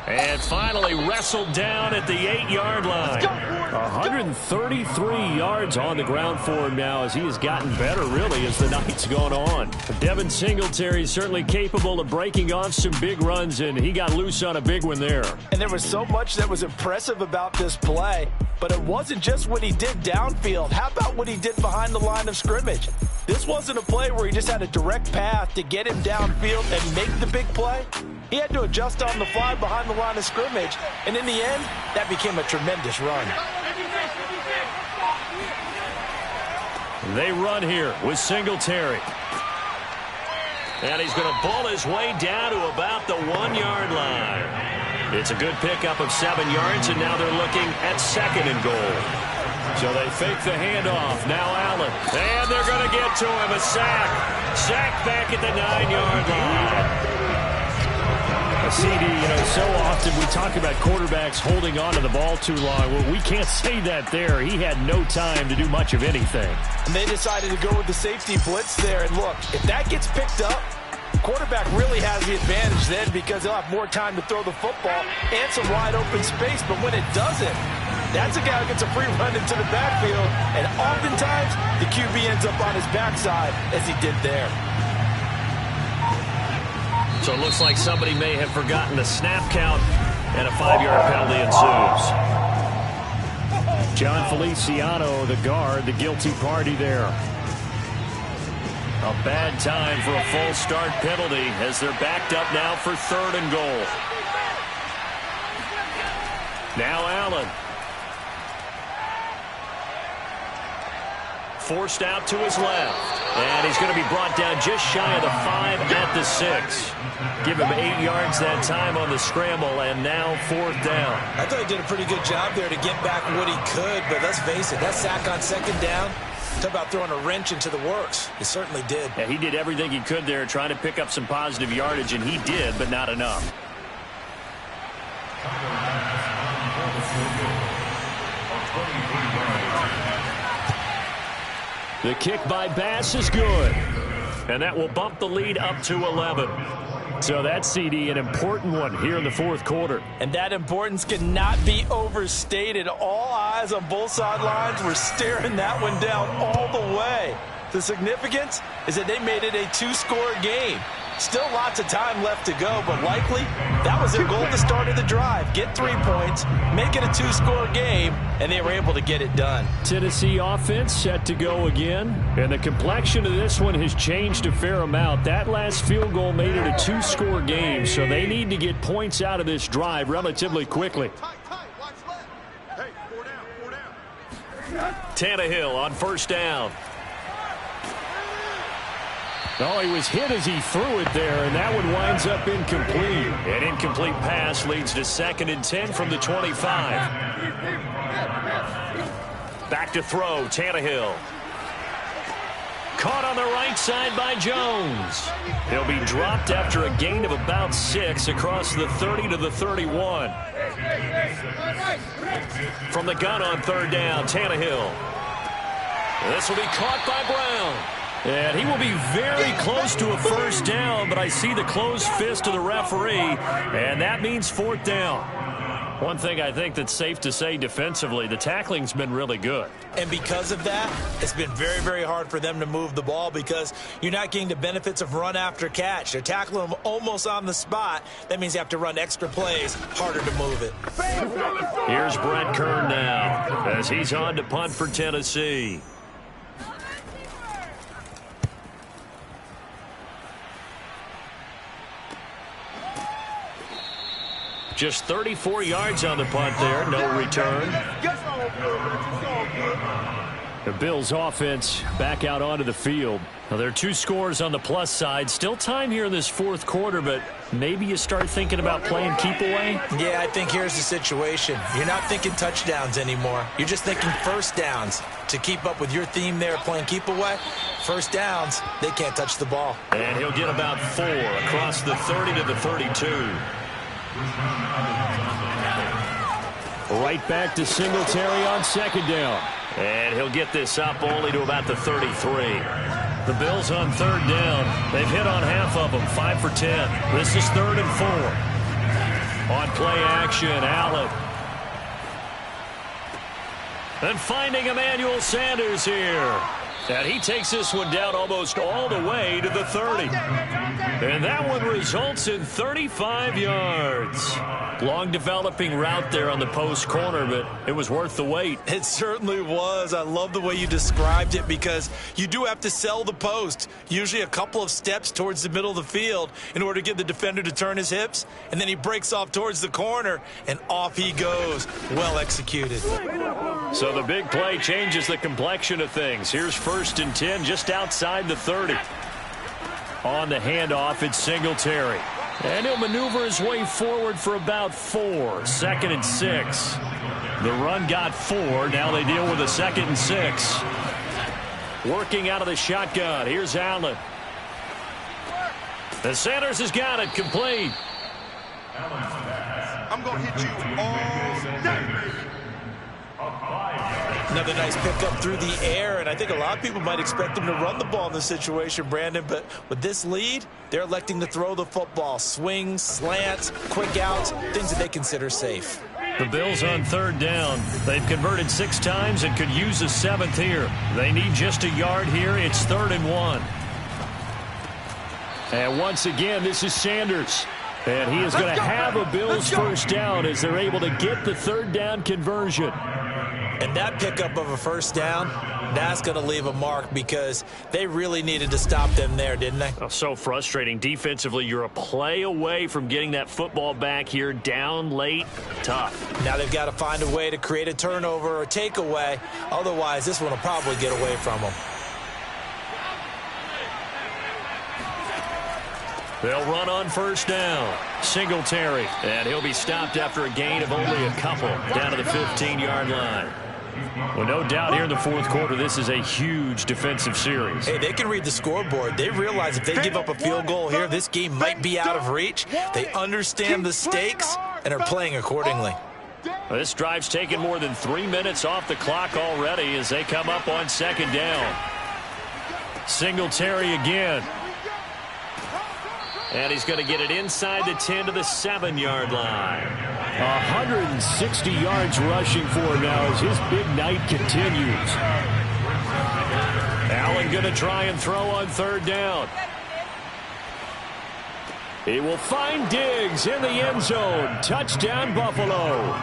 And finally wrestled down at the 8-yard line. 133 yards on the ground for him now as he has gotten better, really, as the night's gone on. Devin Singletary is certainly capable of breaking off some big runs, and he got loose on a big one there. And there was so much that was impressive about this play, but it wasn't just what he did downfield. How about what he did behind the line of scrimmage? This wasn't a play where he just had a direct path to get him downfield and make the big play. He had to adjust on the fly behind the line of scrimmage, and in the end, that became a tremendous run. They run here with Singletary. And he's going to ball his way down to about the 1-yard line. It's a good pickup of 7 yards, and now they're looking at 2nd and goal. So they fake the handoff. Now Allen. And they're going to get to him. A sack. Sack back at the 9-yard line. CD, so often we talk about quarterbacks holding on to the ball too long. Well, we can't say that there. He had no time to do much of anything. And they decided to go with the safety blitz there. And look, if that gets picked up, quarterback really has the advantage then because they'll have more time to throw the football and some wide open space. But when it doesn't, that's a guy who gets a free run into the backfield. And oftentimes, the QB ends up on his backside as he did there. So it looks like somebody may have forgotten the snap count, and a 5-yard penalty ensues. John Feliciano, the guard, the guilty party there. A bad time for a false start penalty as they're backed up now for 3rd and goal. Now Allen. Forced out to his left. And he's going to be brought down just shy of the 5 at the 6. Give him 8 yards that time on the scramble, and now 4th down. I thought he did a pretty good job there to get back what he could, but let's face it, that sack on 2nd down, talk about throwing a wrench into the works. He certainly did. Yeah, he did everything he could there trying to pick up some positive yardage, and he did, but not enough. The kick by Bass is good. And that will bump the lead up to 11. So that's, CD, an important one here in the 4th quarter. And that importance cannot be overstated. All eyes on both sidelines were staring that one down all the way. The significance is that they made it a 2-score game. Still lots of time left to go, but likely that was their goal at the start of the drive. Get 3 points, make it a 2-score game, and they were able to get it done. Tennessee offense set to go again, and the complexion of this one has changed a fair amount. That last field goal made it a 2-score game, so they need to get points out of this drive relatively quickly. Tannehill on 1st down. Oh, he was hit as he threw it there, and that one winds up incomplete. An incomplete pass leads to 2nd and 10 from the 25. Back to throw, Tannehill. Caught on the right side by Jones. He'll be dropped after a gain of about 6 across the 30 to the 31. From the gun on 3rd down, Tannehill. This will be caught by Brown. And he will be very close to a 1st down, but I see the closed fist of the referee, and that means 4th down. One thing I think that's safe to say defensively, the tackling's been really good. And because of that, it's been very, very hard for them to move the ball because you're not getting the benefits of run after catch. They're tackling them almost on the spot. That means you have to run extra plays, harder to move it. Here's Brett Kern now as he's on to punt for Tennessee. Just 34 yards on the punt there. No return. The Bills offense back out onto the field. Now, there are 2 scores on the plus side. Still time here in this fourth quarter, but maybe you start thinking about playing keep away? Yeah, I think here's the situation. You're not thinking touchdowns anymore. You're just thinking first downs. To keep up with your theme there playing keep away, first downs, they can't touch the ball. And he'll get about 4 across the 30 to the 32. Right back to Singletary on second down. And he'll get this up only to about the 33. The Bills on third down. They've hit on half of them, 5 for 10. This is 3rd and 4. On play action, Allen. And finding Emmanuel Sanders here. And he takes this one down almost all the way to the 30. And that one results in 35 yards. Long developing route there on the post corner, but it was worth the wait. It certainly was. I love the way you described it because you do have to sell the post. Usually a couple of steps towards the middle of the field in order to get the defender to turn his hips. And then he breaks off towards the corner, and off he goes. Well executed. So the big play changes the complexion of things. Here's 1st and 10 just outside the 30. On the handoff, it's Singletary. And he'll maneuver his way forward for about 4. 2nd and 6. The run got 4. Now they deal with a 2nd and 6. Working out of the shotgun. Here's Allen. And Sanders has got it complete. I'm going to hit you all day. Another nice pickup through the air, and I think a lot of people might expect him to run the ball in this situation, Brandon, but with this lead, they're electing to throw the football. Swings, slants, quick outs, things that they consider safe. The Bills on third down. They've converted 6 times and could use a 7th here. They need just a yard here. It's 3rd and 1. And once again, this is Sanders. And he is going to have a Bills first down as they're able to get the 3rd down conversion. And that pickup of a first down, that's going to leave a mark because they really needed to stop them there, didn't they? Oh, so frustrating. Defensively, you're a play away from getting that football back here down late. Tough. Now they've got to find a way to create a turnover or takeaway. Otherwise, this one will probably get away from them. They'll run on first down. Singletary. And he'll be stopped after a gain of only a couple down to the 15-yard line. Well, no doubt here in the fourth quarter, this is a huge defensive series. Hey, they can read the scoreboard. They realize if they give up a field goal here, this game might be out of reach. They understand the stakes and are playing accordingly. Well, this drive's taken more than 3 minutes off the clock already as they come up on second down. Singletary again. And he's going to get it inside the 10 to the 7-yard line. 160 yards rushing for him now as his big night continues. Allen going to try and throw on third down. He will find Diggs in the end zone. Touchdown, Buffalo.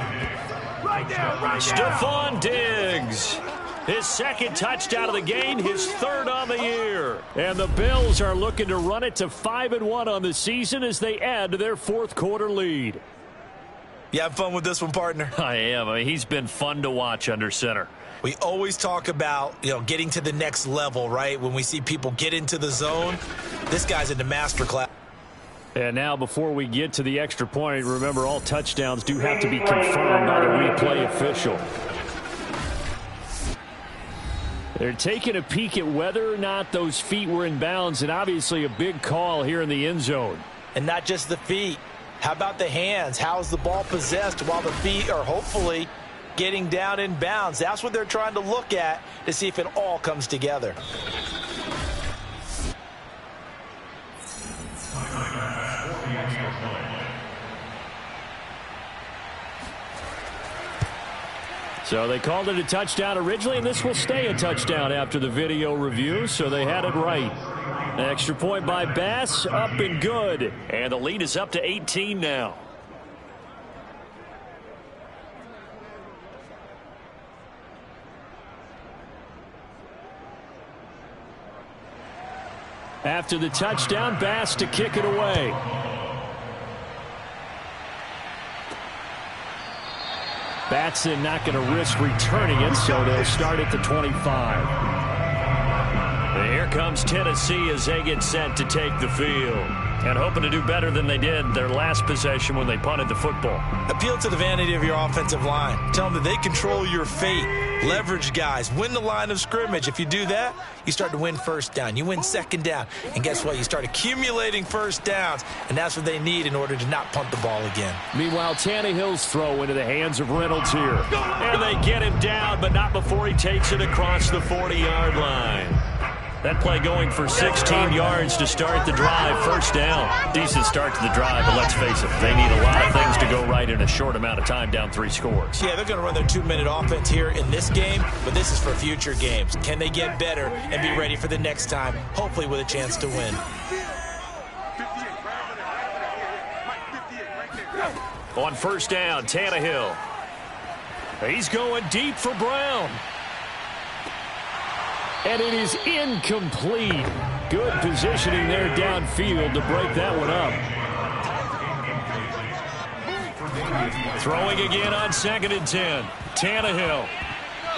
Stephon Diggs. His 2nd touchdown of the game, his 3rd on the year. And the Bills are looking to run it to 5-1 on the season as they add to their fourth quarter lead. You have fun with this one, partner? I am. I mean, he's been fun to watch under center. We always talk about, getting to the next level, right? When we see people get into the zone, this guy's in the master class. And now before we get to the extra point, remember all touchdowns do have to be confirmed by the replay official. They're taking a peek at whether or not those feet were in bounds, and obviously a big call here in the end zone. And not just the feet. How about the hands? How is the ball possessed while the feet are hopefully getting down in bounds? That's what they're trying to look at to see if it all comes together. So they called it a touchdown originally, and this will stay a touchdown after the video review, so they had it right. Extra point by Bass, up and good. And the lead is up to 18 now. After the touchdown, Bass to kick it away. Batson not going to risk returning it, so they'll start at the 25. And here comes Tennessee as they get set to take the field. And hoping to do better than they did their last possession when they punted the football. Appeal to the vanity of your offensive line. Tell them that they control your fate. Leverage guys. Win the line of scrimmage. If you do that, you start to win first down. You win second down. And guess what? You start accumulating first downs. And that's what they need in order to not punt the ball again. Meanwhile, Tannehill's throw into the hands of Reynolds here. And they get him down, but not before he takes it across the 40-yard line. That play going for 16 yards to start the drive. First down. Decent start to the drive, but let's face it, they need a lot of things to go right in a short amount of time, down 3 scores. Yeah, they're going to run their 2-minute offense here in this game, but this is for future games. Can they get better and be ready for the next time, hopefully with a chance to win? On first down, Tannehill. He's going deep for Brown. And it is incomplete. Good positioning there downfield to break that one up. Throwing again on 2nd and 10. Tannehill.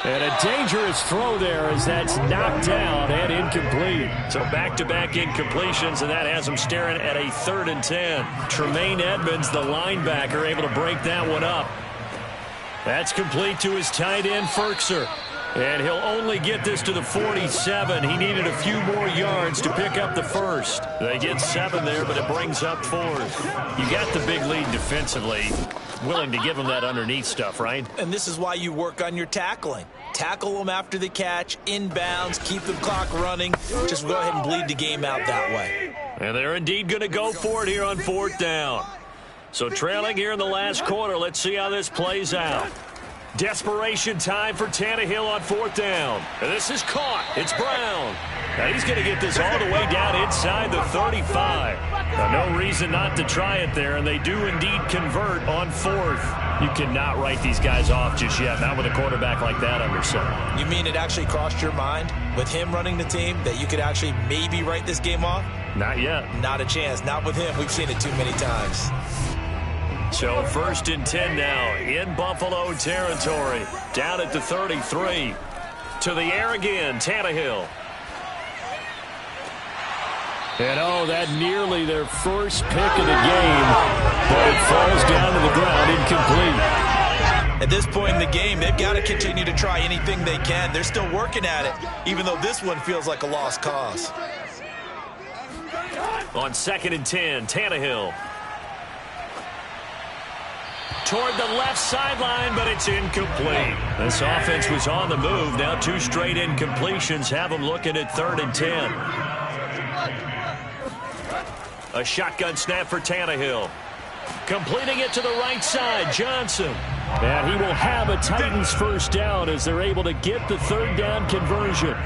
And a dangerous throw there as that's knocked down and incomplete. So back-to-back incompletions, and that has them staring at a 3rd and 10. Tremaine Edmonds, the linebacker, able to break that one up. That's complete to his tight end, Ferkser. And he'll only get this to the 47. He needed a few more yards to pick up the first. They get 7 there, but it brings up 4th. You got the big lead defensively. Willing to give them that underneath stuff, right? And this is why you work on your tackling. Tackle them after the catch, inbounds, keep the clock running. Just go ahead and bleed the game out that way. And they're indeed going to go for it here on 4th down. So trailing here in the last quarter. Let's see how this plays out. Desperation time for Tannehill on 4th down. And this is caught. It's Brown. Now he's going to get this all the way down inside the 35. Now, no reason not to try it there, and they do indeed convert on 4th. You cannot write these guys off just yet, not with a quarterback like that under center. You mean it actually crossed your mind with him running the team that you could actually maybe write this game off? Not yet. Not a chance. Not with him. We've seen it too many times. So 1st and 10 now in Buffalo territory. Down at the 33. To the air again, Tannehill. And that nearly their first pick of the game, but it falls down to the ground incomplete. At this point in the game, they've got to continue to try anything they can. They're still working at it, even though this one feels like a lost cause. On 2nd and 10, Tannehill. Toward the left sideline, but it's incomplete. This offense was on the move. Now 2 straight incompletions have them looking at 3rd and 10. A shotgun snap for Tannehill. Completing it to the right side, Johnson. And he will have a Titans first down as they're able to get the 3rd down conversion.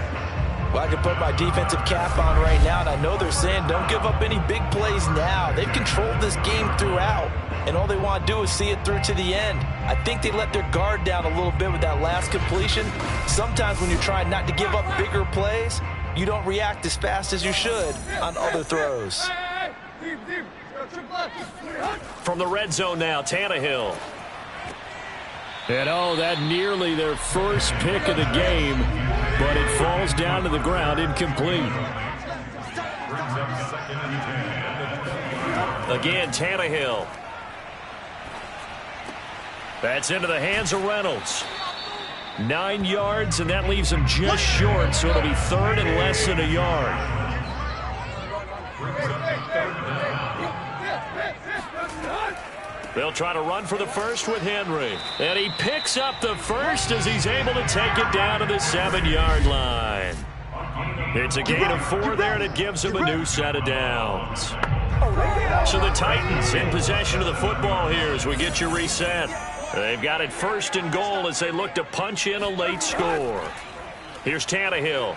Well, I can put my defensive cap on right now, and I know they're saying don't give up any big plays now. They've controlled this game throughout, and all they want to do is see it through to the end. I think they let their guard down a little bit with that last completion. Sometimes when you're trying not to give up bigger plays, you don't react as fast as you should on other throws. From the red zone now, Tannehill. And that nearly their first pick of the game, but it falls down to the ground incomplete. Again, Tannehill. That's into the hands of Reynolds. 9 yards, and that leaves him just short, so it'll be 3rd and less than a yard. They'll try to run for the first with Henry. And he picks up the first as he's able to take it down to the 7-yard line. It's a gain of 4 there, and it gives him a new set of downs. So the Titans in possession of the football here as we get you reset. They've got it 1st and goal as they look to punch in a late score. Here's Tannehill.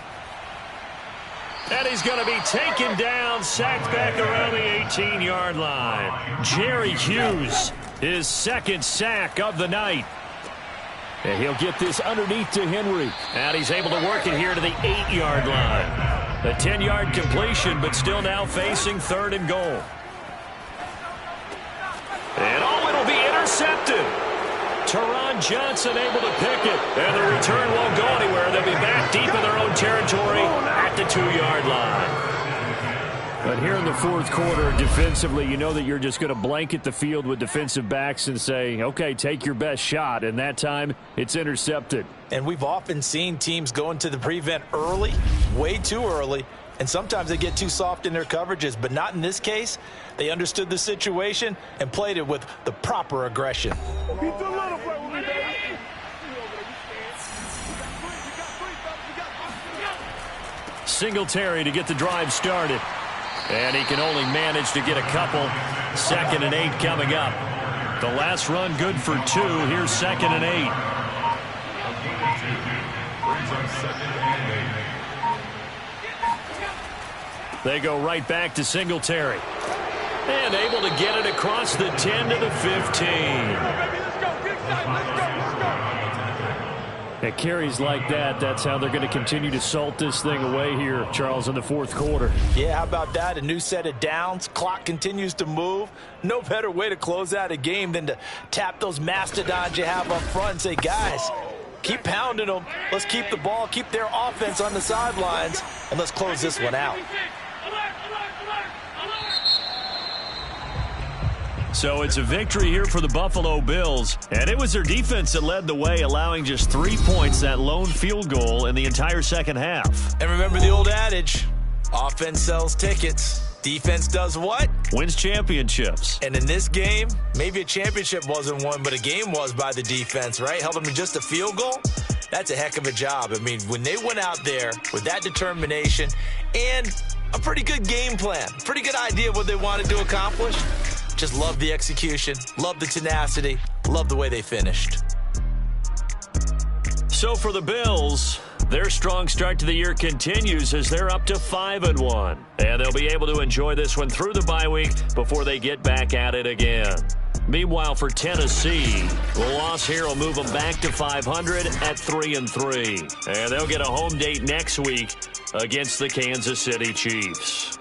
And he's going to be taken down, sacked back around the 18-yard line. Jerry Hughes, his 2nd sack of the night. And he'll get this underneath to Henry. And he's able to work it here to the 8-yard line. A 10-yard completion, but still now facing 3rd and goal. And it'll be intercepted. Teron Johnson able to pick it. And the return won't go anywhere. They'll be back deep in their own territory at the 2-yard line. But here in the 4th quarter, defensively, you know that you're just going to blanket the field with defensive backs and say, okay, take your best shot. And that time, it's intercepted. And we've often seen teams go into the prevent early, way too early, and sometimes they get too soft in their coverages. But not in this case. They understood the situation and played it with the proper aggression. Singletary to get the drive started. And he can only manage to get a couple. 2nd and 8 coming up. The last run good for 2. Here's 2nd and 8. They go right back to Singletary. And able to get it across the 10 to the 15. At carries like that, that's how they're going to continue to salt this thing away here, Charles, in the 4th quarter. Yeah, how about that? A new set of downs. Clock continues to move. No better way to close out a game than to tap those mastodons you have up front and say, guys, keep pounding them. Let's keep the ball, keep their offense on the sidelines, and let's close this one out. So it's a victory here for the Buffalo Bills. And it was their defense that led the way, allowing just 3 points, that lone field goal in the entire 2nd half. And remember the old adage, offense sells tickets. Defense does what? Wins championships. And in this game, maybe a championship wasn't won, but a game was by the defense, right? Held them to just a field goal. That's a heck of a job. I mean, when they went out there with that determination and a pretty good game plan, pretty good idea of what they wanted to accomplish, just love the execution, love the tenacity, love the way they finished. So for the Bills, their strong start to the year continues as they're up to 5-1. And they'll be able to enjoy this one through the bye week before they get back at it again. Meanwhile, for Tennessee, the loss here will move them back to 500 at 3-3. And they'll get a home date next week against the Kansas City Chiefs.